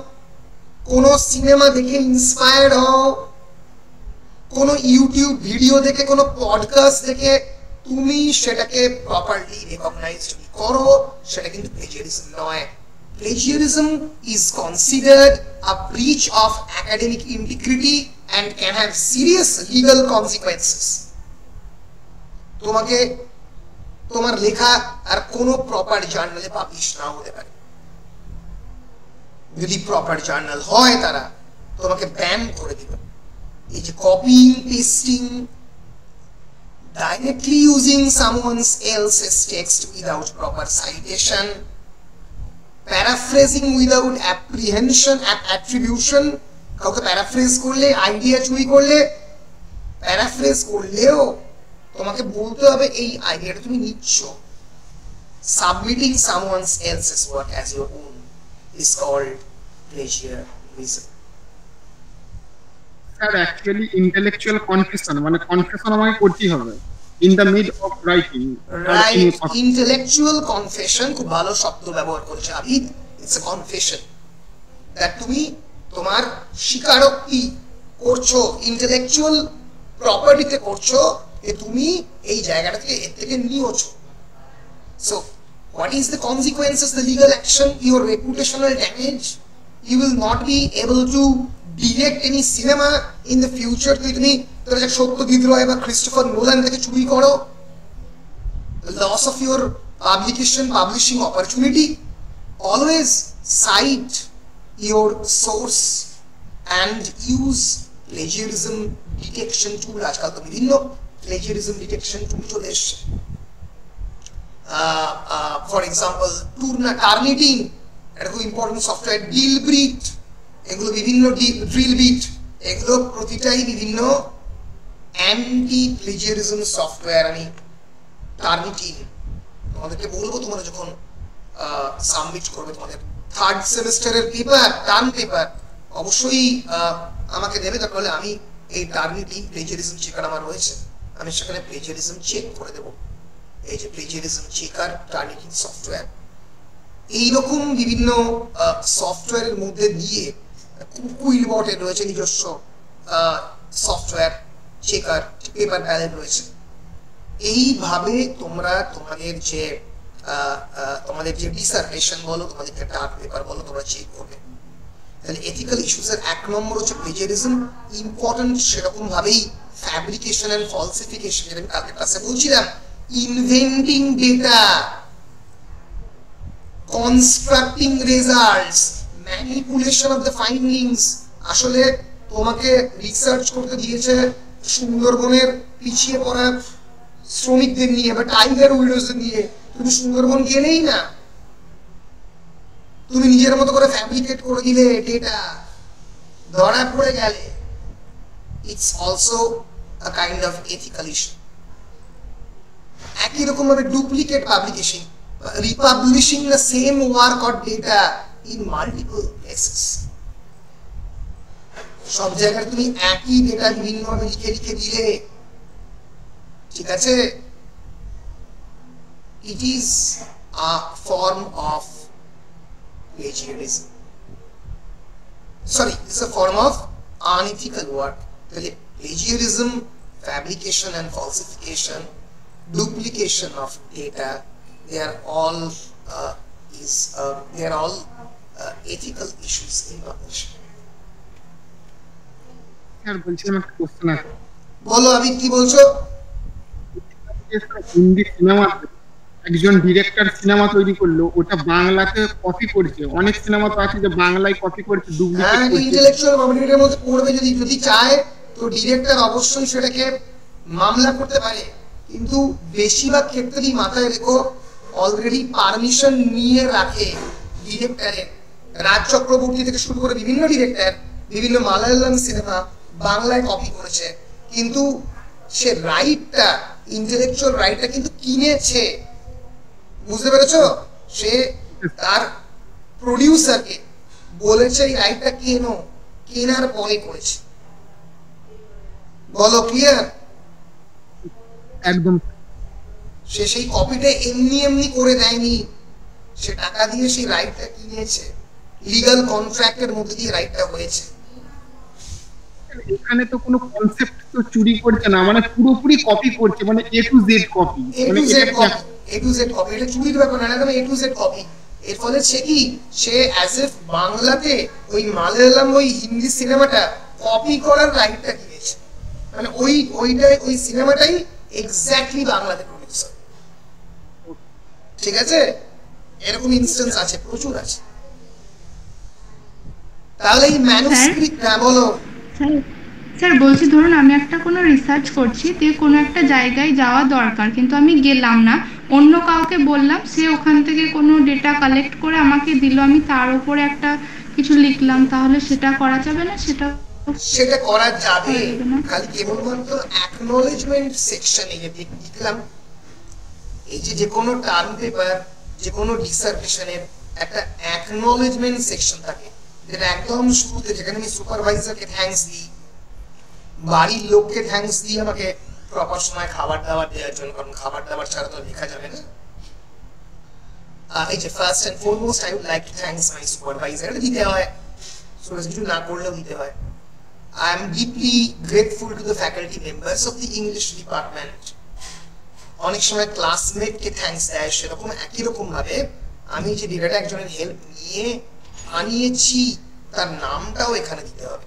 কোন সিনেমা দেখে ইন্সপায়ার্ড হও, কোন ইউটিউব ভিডিও দেখে, কোন পডকাস্ট দেখে তুমি সেটাকে প্রপারলি রেকগনাইজ করো, সেটা কিন্তু প্লেজিয়ারিজম নয়। Plagiarism is considered a breach of academic integrity and can have serious legal consequences. তোমাকে তোমার লেখা আর কোনো প্রপার জার্নালে পাবলিশ না হতে পারে। যদি প্রপার জার্নাল হয় তারা তোমাকে ব্যান করে দিবে। এই যে copying, pasting, directly using someone else's text without proper citation, paraphrasing without apprehension attribution, কাউকে প্যারাফ্রেজ করলে, আইডিয়া চুরি করলে, প্যারাফ্রেজ করলেও তোমাকে বলতে হবে এই আইডিয়াটা তুমি নিচ্ছ। Submitting someone else's work as your own is called plagiarism. Sir actually intellectual confession, মানে কনফেশন আমাকে করতেই হবে in the mid of writing. Right, intellectual confession, খুব ভালো শব্দ ব্যবহার করেছে Abid. It's a confession that তুমি তোমার স্বীকারোক্তি করছো, ইন্টেলেকচুয়াল প্রপার্টিতে করছো যে তুমি এই জায়গাটা থেকে এর থেকে নিয়েছো। So what is the consequences, the legal action? Your reputational damage. You will not be able to direct any cinema in the future. তুমি ধরো যে সত্যজিৎ রায় বা ক্রিস্টোফার নোলান থেকে চুরি করো, loss of your publishing opportunity, always cite your source and use plagiarism detection tool. আজকাল তো বিভিন্ন plagiarism detection tool চলে এসছে। For example, Turnitin, এটা খুব ইম্পর্টেন্ট সফটওয়্যার, Dilbrit, এগুলো বিভিন্ন Drillbit, এগুলো প্রতিটাই বিভিন্ন অ্যান্টি প্লেজিয়ারিজম সফটওয়্যার। আমি Turnitin তোমাদেরকে বলবো, তোমরা যখন সাবমিট করবে তোমাদের থার্ড সেমিস্টারের পেপার, টার্ম পেপার, অবশ্যই আমাকে দেবে, তাহলে আমি এই Turnitin প্লেজিয়ারিজম চেকার আমার রয়েছে, আমি সেখানে প্লেজিয়ারিজম চেক করে দেবো। এই যে প্লেজিয়ারিজম চেকার Turnitin সফটওয়্যার, এইরকম বিভিন্ন সফটওয়্যারের মধ্যে দিয়ে কুইলবটের রয়েছে নিজস্ব সফটওয়্যার চেকার, পেপার প্যালেট রয়েছে। এইভাবে তোমরা তোমাদের যে ডিসার্টেশন বলো, তোমাদের যে টার্ম পেপার বলো, তোমরা চেক করবে। তাহলে এথিক্যাল ইস্যুসের 1 নম্বর হচ্ছে প্লেজিয়ারিজম, ইম্পর্টেন্ট সেরকম ভাবেই ফ্যাব্রিকেশন এন্ড ফলসিফিকেশন, যেটা আমি কালকে ক্লাসে বলছিলাম, inventing data, constructing results, manipulation of the findings. আসলে তোমাকে রিসার্চ করতে দিয়েছে সুন্দরবনের পিছিয়ে পড়া শ্রমিকদের নিয়ে বা টাইগার উইডোজদের নিয়ে, তুমি সুন্দরবন গেলেই না, তুমি নিজের মতো করে ফ্যাব্রিকেট করে দিলে ডেটা, ধরা পড়ে গেলে। It's also a kind of ethical issue. একই রকম ভাবে duplicate publication, republishing the same work or data in multiple places. সব জায়গায় তুমি একই ডেটা বিভিন্নভাবে লিখে দিলে, ঠিক আছে, it is a form of plagiarism. Sorry, it's a form of unethical work. Plagiarism, fabrication and falsification, duplication of data, they are all ethical issues in publishing. Sir বলছিলাম একটা কোশ্চেন আছে। বলো, আমি কি বলছো? হিন্দি সিনেমা একজন ডিরেক্টর সিনেমা তৈরি করলো, ওটা বাংলাতে কপি করছে। অনেক সিনেমা তো আছে যে বাংলায় কপি করছে, ডুপ্লিকেট করছে। ইন্টেলেকচুয়াল প্রপার্টির মধ্যে পড়বে, যদি চায় তো ডিরেক্টর অবশ্যই সেটাকে মামলা করতে পারে, কিন্তু বেশিরভাগ ক্ষেত্রেই মাথায় রেখো অলরেডি পারমিশন নিয়ে রাখে ডিরেক্টরের। রাজ চক্রবর্তী থেকে শুরু করে বিভিন্ন ডিরেক্টর বিভিন্ন মালায়ালাম সিনেমা বাংলায় কপি করেছে, কিন্তু সে রাইটটা, ইন্টেলেকচুয়াল রাইটটা কিন্তু কিনেছে, বুঝতে পেরেছো? সে তার প্রডিউসারকে বলেছে এই রাইটটা কেনো, কেনার পরে করেছে। বলো, ক্লিয়ার? একদম। সে সেই কপিটা এমনি করে দেয়নি, সে টাকা দিয়ে সেই রাইটটা কিনেছে, লিগ্যাল কন্ট্রাক্টের মধ্যে দিয়ে রাইটটা হয়েছে। এখানে তো কোনো কনসেপ্ট তো চুরি করছে না, মানে পুরোপুরি কপি করছে, মানে A to Z কপি, মানে A to Z কপি। এটা চুরির ব্যাপার না, এটা A to Z কপি। এর ফলে সে কি, সে অ্যাজ এফ বাংলাতে ওই মালায়ালাম ওই হিন্দি সিনেমাটা কপি করার রাইটটা কিনেছে, মানে ওই সিনেমাটাই এক্স্যাক্টলি বাংলাতে প্রডিউস হয়। ঠিক আছে, এরকম ইনস্ট্যান্স আছে, প্রচুর আছে। তাহলে এই ম্যানুস্ক্রিপ্ট, বলো স্যার বলছি, ধরুন আমি একটা কোনো রিসার্চ করছি, তে কোনো একটা জায়গায় যাওয়া দরকার, কিন্তু আমি গেলাম না, অন্য কাউকে বললাম, সে ওখান থেকে কোনো ডেটা কালেক্ট করে আমাকে দিল, আমি তার উপরে একটা কিছু লিখলাম, তাহলে সেটা করা যাবে না? সেটা করা যাবে, খালি কেবলমাত্র অ্যাকনলেজমেন্ট সেকশনে লিখলাম। এই যে কোনো টার্ম পেপার, যে কোনো ডিসার্টেশনের একটা অ্যাকনলেজমেন্ট সেকশন থাকে, যেটা একদম শুরুতে, যেখানে আমি সুপারভাইজারকে থ্যাঙ্কস দিই, বাড়ির লোককে থ্যাঙ্কস দিই আমাকে প্রপার সময় খাবার দাবার দেওয়ার জন্য, কারণ খাবার দাবার ছাড়া তো লেখা যাবে না। এই যে first and foremost I would like to thanks my supervisor, এটা দিতে হয়, কিছু না করলেও দিতে হয়। I am deeply grateful to the faculty members of the English department. অনেক সময় ক্লাসমেটকে থ্যাঙ্কস দেয়, সেরকম একই রকম ভাবে আমি যে ডেটাটা একজনের হেল্প নিয়ে আনিয়েছি তার নামটাও এখানে দিতে হবে।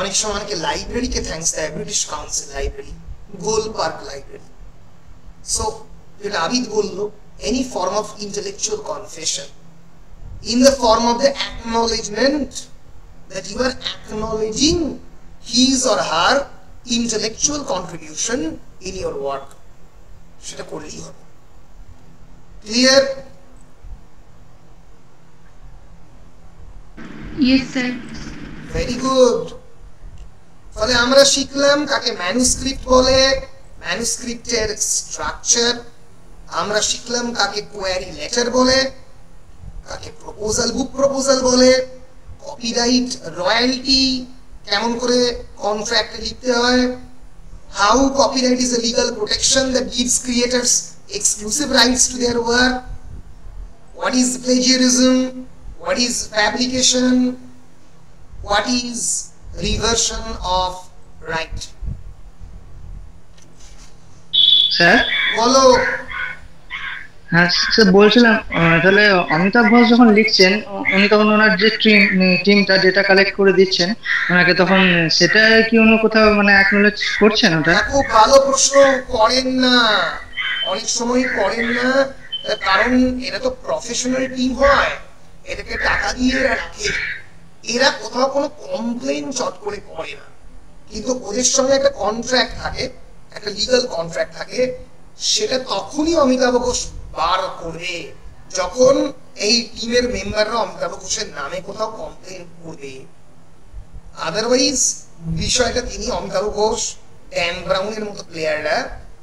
অনেক সময় অনেকে লাইব্রেরিকে থ্যাঙ্কস দেয়, ব্রিটিশ কাউন্সিল লাইব্রেরি, গোল পার্ক লাইব্রেরি। সো যেটা আবিদ বলল, any form of intellectual confession in the form of the acknowledgement that you are acknowledging his or her intellectual contribution in your work, সেটা করলেই হবে। Clear? Yes sir. Very good. তাহলে আমরা শিখলাম কাকে manuscript বলে, ম্যানুস্ক্রিপ্টের স্ট্রাকচার, আমরা শিখলাম কাকে কোয়ারি লেটার বলে, কাকে প্রপোজাল, বুক প্রপোজাল বলে, কপিরাইট, রয়্যালটি, কেমন করে কন্ট্রাক্টে লিখতে হয়, how copyright is a legal protection that gives creators exclusive rights to their work, what is plagiarism, what is fabrication, what is reversion of right. Sir বলো। হ্যাঁ sir বলছিলাম, তাহলে অমিতাভ ঘোষ যখন লিখছেন উনি তখন ওনার যে টিমটা ডেটা কালেক্ট করে দিচ্ছেন ওনাকে, তখন সেটা কি উনি কোথাও মানে অ্যাকনোলেজ করছেন ওটা? খুব ভালো প্রশ্ন। করেন না, অনেক সময় করেন না, কারণ এরা তো প্রফেশনাল টিম হয়, এটাকে টাকা দিয়ে রাখে, এরা কোথাও কোনো কমপ্লেন চট করে করে না, কিন্তু ওদের সঙ্গে একটা কন্ট্রাক্ট থাকে, একটা লিগাল কন্ট্রাক্ট থাকে, সেটা তখনই অমিতাভ ঘোষ বার করবে যখন এই টিমের মেম্বাররা অমিতাভ ঘোষের নামে কোথাও কমপ্লেন করবে। আদারওয়াইজ বিষয়টা তিনি অমিতাভ ঘোষ, ড্যান ব্রাউনের মতো প্লেয়াররা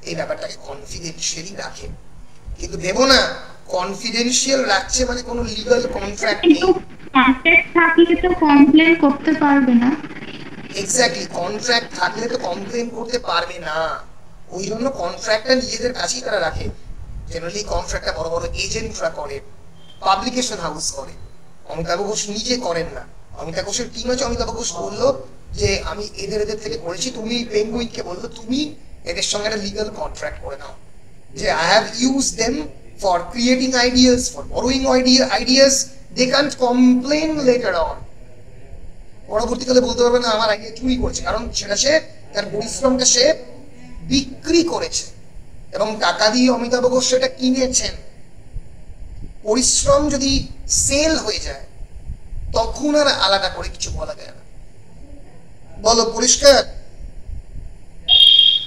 এই ব্যাপারটাকে কনফিডেন্সিয়ালি রাখে, কিন্তু দেব না কনফিডেন্সিয়াল রাখছে মানে কোনো লিগাল কন্ট্রাক্ট নেই। কন্ট্রাক্ট থাকলে তো কমপ্লেন করতে পারবে না। এক্স্যাক্টলি, কন্ট্রাক্ট থাকলে তো কমপ্লেন করতে পারবে না, ওই জন্য কন্ট্রাক্টটা নিজেদের কাছেই তারা রাখে। জেনারেলি কন্ট্রাক্টটা বড় বড় এজেন্টরা করে, পাবলিকেশন হাউস করে, অমিতাভ ঘোষ নিজে করেন না। অমিতাভ ঘোষের টিম আছে, অমিতাভ ঘোষ বললো যে আমি এদের থেকে করেছি, তুমি পেঙ্গুইনকে বললো তুমি এদের সঙ্গে একটা লিগাল কন্ট্রাক্ট করে নাও, যে I have use them for creating ideas, for borrowing ideas, they can't complain later on. পরবর্তীকালে বলতে পারবে না আমার আইডিয়া চুরি করছে, কারণ সেটা সে তার পরিশ্রমটা সে বিক্রি করেছে এবং টাকা দিয়ে অমিতাভ ঘোষ সেটা কিনেছেন। পরিশ্রম যদি সেল হয়ে যায় তখন আর আলাদা করে কিছু বলা যায় না। বলো, পরিষ্কার?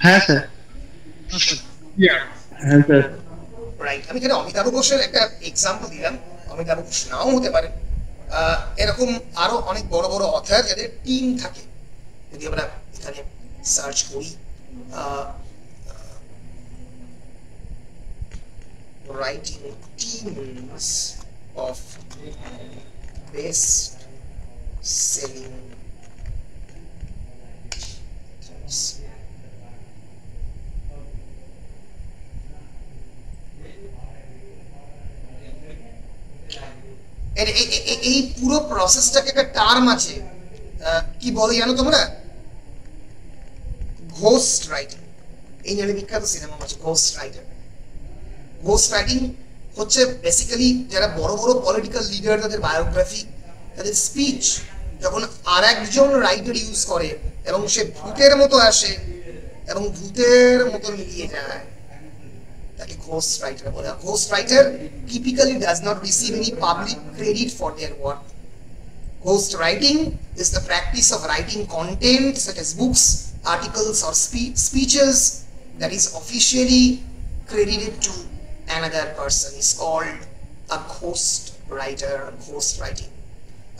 হ্যাঁ স্যার। হ্যাঁ স্যার। রাইট। আমি এখানে অমিতাভ ঘোষের একটা এক্সাম্পল দিলাম, অমিতাভ ঘোষ নাও হতে পারে, এরকম আরো অনেক বড় বড় অথার যাদের টিম থাকে। যদি আমরা এখানে সার্চ করি writing teams of best selling authors, এই পুরো প্রসেসটাকে একটা টার্ম আছে, কি বলে জানো তোমরা? Ghost writing. এই নিয়ে বিখ্যাত সিনেমা আছে ঘোস্ট রাইটার। ঘোস্ট রাইটিং হচ্ছে বেসিক্যালি যারা বড় বড় পলিটিক্যাল লিডার, তাদের বায়োগ্রাফি, তাদের স্পিচ যখন আর একজন রাইটার ইউজ করে এবং সে ভূতের মতো আসে এবং ভূতের মতো মিলিয়ে যায়, তাকে ঘোস্ট রাইটার বলে। Ghost writer typically does not receive any public credit for their work. Ghost writing is the practice of writing content such as books, articles or speeches that is officially credited to another person. Is called a ghost writer or ghost writing.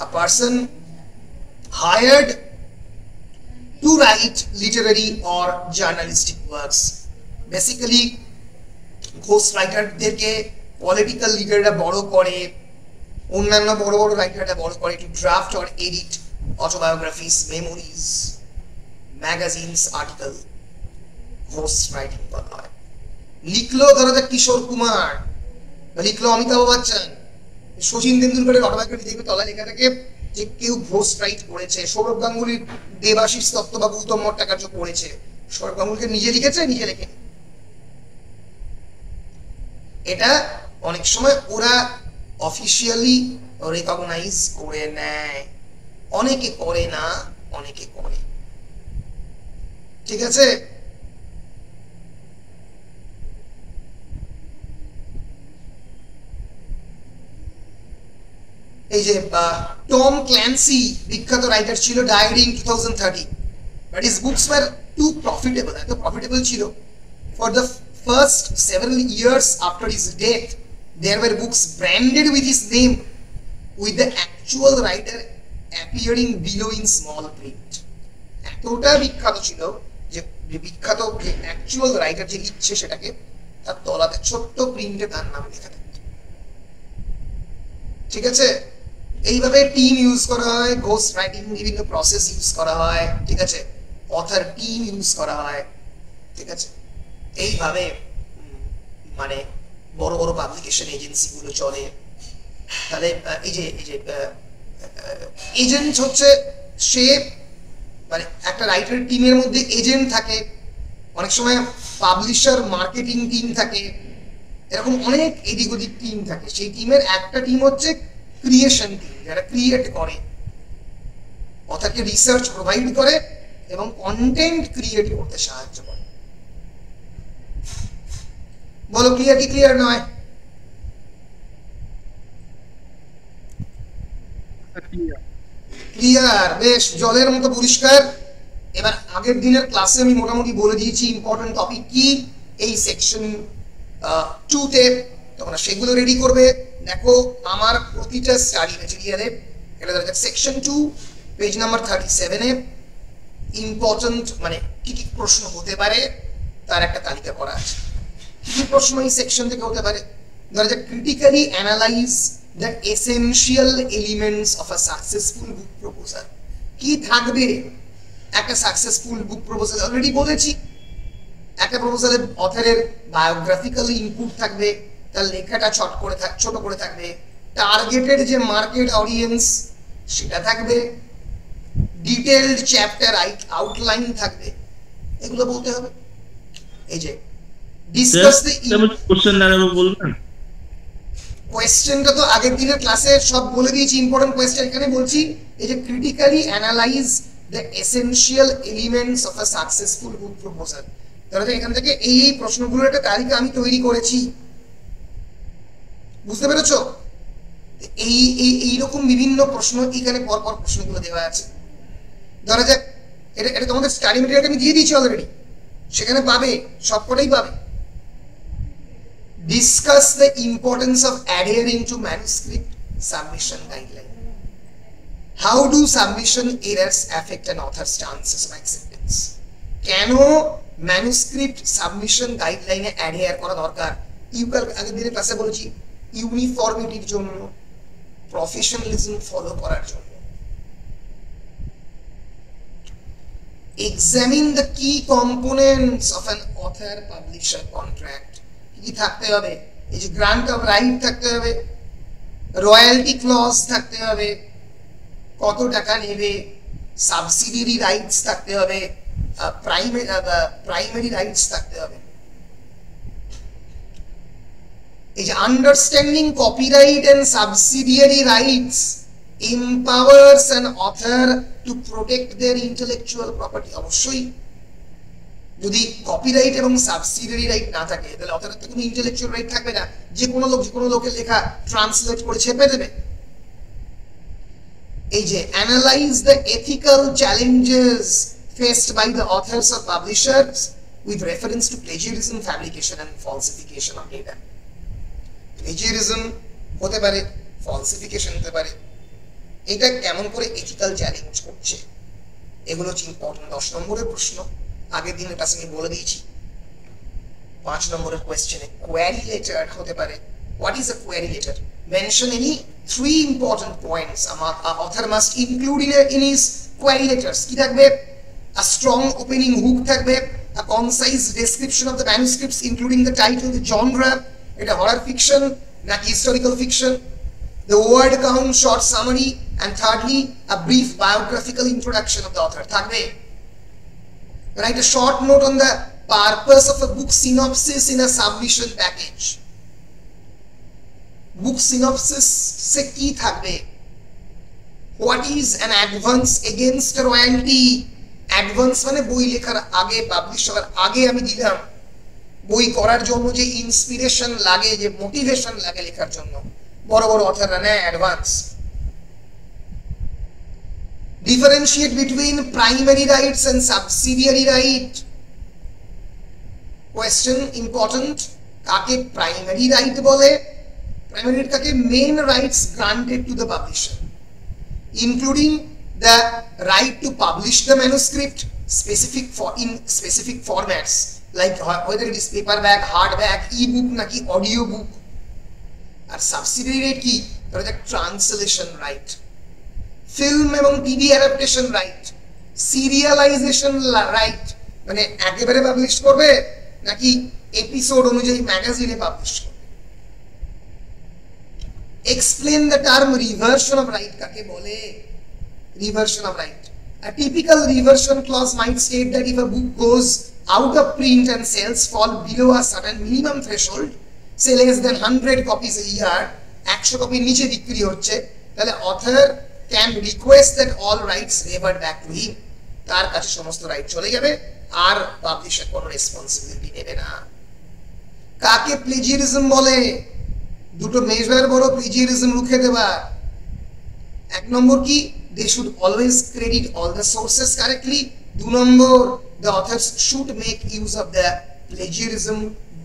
A person hired to write literary or journalistic works. Basically, ghost writerদেরকে political লিডাররা বড় করে, অন্যান্য বড় বড় রাইটাররা বড় করে to draft or edit autobiographies, memories, magazines, article. Ghost writing বলা হয়। লিখলো ধরো কিশোর কুমার, লিখলো অমিতাভ বচ্চন, শচীন তেন্ডুলকরের অটোবায়োগ্রাফি দেখবে তলায় লেখা থাকে যে কেউ ঘোস্ট রাইট করেছে। সৌরভ গাঙ্গুলির দেবাশিস দত্ত বা গৌতম ভট্টাচার্য পড়েছে, সৌরভ গাঙ্গুলিকে নিজে লিখেছে, নিজে লেখে। এটা অনেক সময় ওরা অফিসিয়ালি রেকগনাইজ করে নেয়, অনেকে করে না, অনেকে করে। ঠিক আছে? এই যে টম ক্ল্যান্সি বিখ্যাত রাইটার ছিল, died in 2013, but his books wire two profitable, এত প্রফিটেবল ছিল। For the first several years after his death there were books branded with his name with the actual writer appearing below in small print. এতটা বিখ্যাত ছিল যে বিখ্যাত যে actual writer যে লিখছে সেটাকে তার তলাতে ছোট্ট প্রিন্টে তার নাম লেখা থাকে। ঠিক আছে, এইভাবে টিম ইউজ করা হয়, ঘোস্ট রাইটিং বিভিন্ন প্রসেস ইউজ করা হয়, ঠিক আছে, অথর টিম ইউজ করা হয়, ঠিক আছে। এইভাবে মানে বড় বড় পাবলিকেশন এজেন্সি গুলো চলে। তাহলে এই যে এজেন্ট হচ্ছে সে মানে একটা রাইটার টিমের মধ্যে এজেন্ট থাকে, অনেক সময় পাবলিশার মার্কেটিং টিম থাকে, এরকম অনেক এদিক ওদিক টিম থাকে। সেই টিমের একটা টিম হচ্ছে ক্রিয়েশন টিম, যারা ক্রিয়েট করে, অথরকে রিসার্চ প্রোভাইড করে এবং কন্টেন্ট ক্রিয়েট করতে সাহায্য করে। বলো ক্লিয়ার কি ক্লিয়ার নয়? ক্লিয়ার, বেশ, জলের মতো পরিষ্কার। এবার আগের দিনের ক্লাসে আমি মোটামুটি বলে দিয়েছি ইম্পর্টেন্ট টপিক কি এই সেকশন 2 তে, তোমরা সেগুলো রেডি করবে। দেখো আমার প্রতিটা স্টাডি ম্যাটেরিয়ালে এটা দেখা সেকশন 2 পেজ নাম্বার 37 এ ইম্পর্টেন্ট মানে কি কি প্রশ্ন হতে পারে তার একটা তালিকা করা আছে। কি প্রশ্ন এই সেকশন থেকে হতে পারে? ধরা যাক critically analyse the essential elements of a successful book proposal. কি থাকবে একটা সাকসেসফুল বুক প্রপোজাল? অলরেডি বলেছি, একটা প্রপোজালে অথরের বায়োগ্রাফিক্যাল ইনপুট থাকবে, তার লেখাটা ছোট করে থাকবে, টার্গেটেড যে মার্কেট অডিয়েন্স সেটা থাকবে, ডিটেইলড চ্যাপ্টার আউটলাইন থাকবে, এগুলো বলতে হবে। এই যে ডিসকাস দ্য কোশ্চেন দাঁড়াবো বলবেন, কোয়েশ্চেনটা তো আগের দিনের ক্লাসে সব বলে দিয়েছি, ইম্পর্টেন্ট কোয়েশ্চেন এখানে বলছি। এই যে critically analyse the essential elements of a successful book proposal, তাহলে এখান থেকে এই প্রশ্নগুলোর একটা তালিকা আমি তৈরি করেছি, বুঝতে পেরেছো? এই এইরকম বিভিন্ন প্রশ্ন এখানে পরপর প্রশ্নগুলো দেওয়া আছে। ধরা যাক এটা তোমাদের স্টাডি মেটেরিয়ালটা আমি দিয়ে দিয়েছি অলরেডি, সেখানে পাবে, সবকটাই পাবে। Discuss the importance of adhering to manuscript submission guideline. How do submission errors affect an author's chances of acceptance? কেন ম্যানুস্ক্রিপ্ট সাবমিশন গাইডলাইনে অ্যাডহেয়ার করা দরকার? আগের দিনের ক্লাসে বলেছি ইউনিফর্মিটির জন্য, প্রফেশনালিজম ফলো করার জন্য। Examine the key components of an author-publisher contract. কি থাকতে হবে? এই যে গ্রান্ট অফ রাইট থাকতে হবে, রয়্যালটি ক্লজ থাকতে হবে, কত টাকা নেবে, সাবসিডিয়ারি রাইটস থাকতে হবে, প্রাইমারি রাইটস থাকতে হবে। এই যে understanding copyright and subsidiary rights empowers an author to protect their intellectual property. অবশ্যই যদি কপিরাইট এবং সাবসিডিয়ারি রাইট না থাকে তাহলে অথরের তো কোনো ইন্টেলেকচুয়াল রাইট থাকবে না, যে কোনো লোকের লেখা ট্রান্সলেট করে ছেপে দেবে। এই যে analyse the ethical challenges faced by the authors or publishers with reference to plagiarism, fabrication and falsification of data. Plagiarism হতে পারে, ফলসিফিকেশন হতে পারে, এটা কেমন করে এথিক্যাল চ্যালেঞ্জ করছে, এগুলো হচ্ছে ইম্পর্টেন্ট 10 নম্বরের প্রশ্ন। আগের দিনের ক্লাসে আমি বলে দিয়েছি। 5 নম্বরের কোয়েশ্চেনে কোয়ারি লেটার হতে পারে। What is a query letter? Mention any 3 important points author must include in his query letters. কি থাকবে? a strong opening hook থাকবে, a concise description of the manuscripts including the title, the genre, এটা horror fiction নাকি historical fiction, the word count, short summary, and thirdly a brief biographical introduction of the author থাকবে। Write a short note on the purpose of a book synopsis in a submission package. Book synopsis se ki thakbe? What is an advance against royalty? Advance মানে বই লেখার আগে, publish হওয়ার আগে আমি দিলাম, বই করার জন্য যে ইন্সপিরেশন লাগে, যে মোটিভেশন লাগে লেখার জন্য, বড় বড় অথররা নেয় advance. differentiate between primary rights and subsidiary right. Question important. কাকে primary right বলে? Primary right কাকে main rights granted to the publisher, including the right to publish the manuscript in specific formats, like whether it is paperback, hardback, e-book naki audio book. R subsidiary right কি? ধরো translation right, film এবং TV adaptation right, serialization right, মানে একেবারে publish করবে নাকি episode অনুযায়ী ম্যাগাজিনে publish করবে। Explain the term reversion of right কাকে বলে? Reversion of right. A typical reversion clause might state that if a book goes out of print and sales fall below a certain minimum threshold, say less than 100 copies a year, 100 কপির নিচে বিক্রি হচ্ছে, তাহলে author can request that all rights revert back to him. তার কাছে সমস্ত right চলে যাবে, আর পাবলিশার কোনো রেসপন্সিবিলিটি নেবে না। কাকে প্লেজিয়ারিজম বলে? দুটো মেজার বড় প্লেজিয়ারিজম রুখে দেওয়া। এক নম্বর কি? they should always credit all the sources correctly. 2 number, the authors should make use of the plagiarism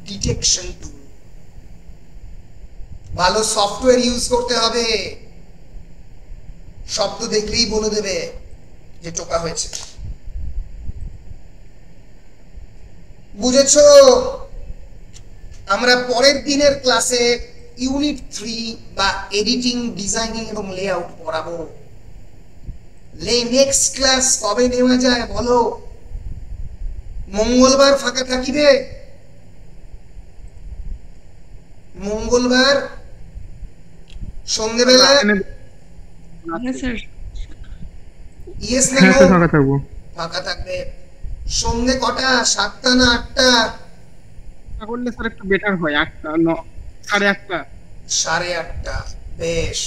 detection tool. ভালো সফটওয়্যার ইউজ করতে হবে, শব্দ দেখলেই বলে দেবে যে টোকা হয়েছে। বুঝেছো? আমরা পরের দিনের ক্লাসে ইউনিট 3 বা এডিটিং, ডিজাইনিং এবং লেআউট পড়াবো। নেক্সট ক্লাস কবে নেওয়া যায় বলো? মঙ্গলবার ফাঁকা থাকিবে? মঙ্গলবার সন্ধ্যেবেলা? ইয়েস না নো? ফাঁকা থাকবে। সন্ধ্যে কটা? 7টা না 8টা? করলে স্যার একটু বেটার হয়। 8টা 8:30। 8:30। বেশ,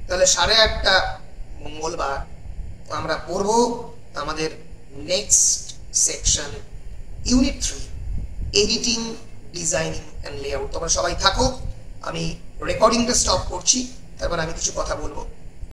তাহলে 8:30 মঙ্গলবার আমরা পড়ব আমাদের next section unit 3 editing, designing and layout. তোমরা সবাই থাকো, আমি রেকর্ডিংটা স্টপ করছি, তারপর আমি কিছু কথা বলবো।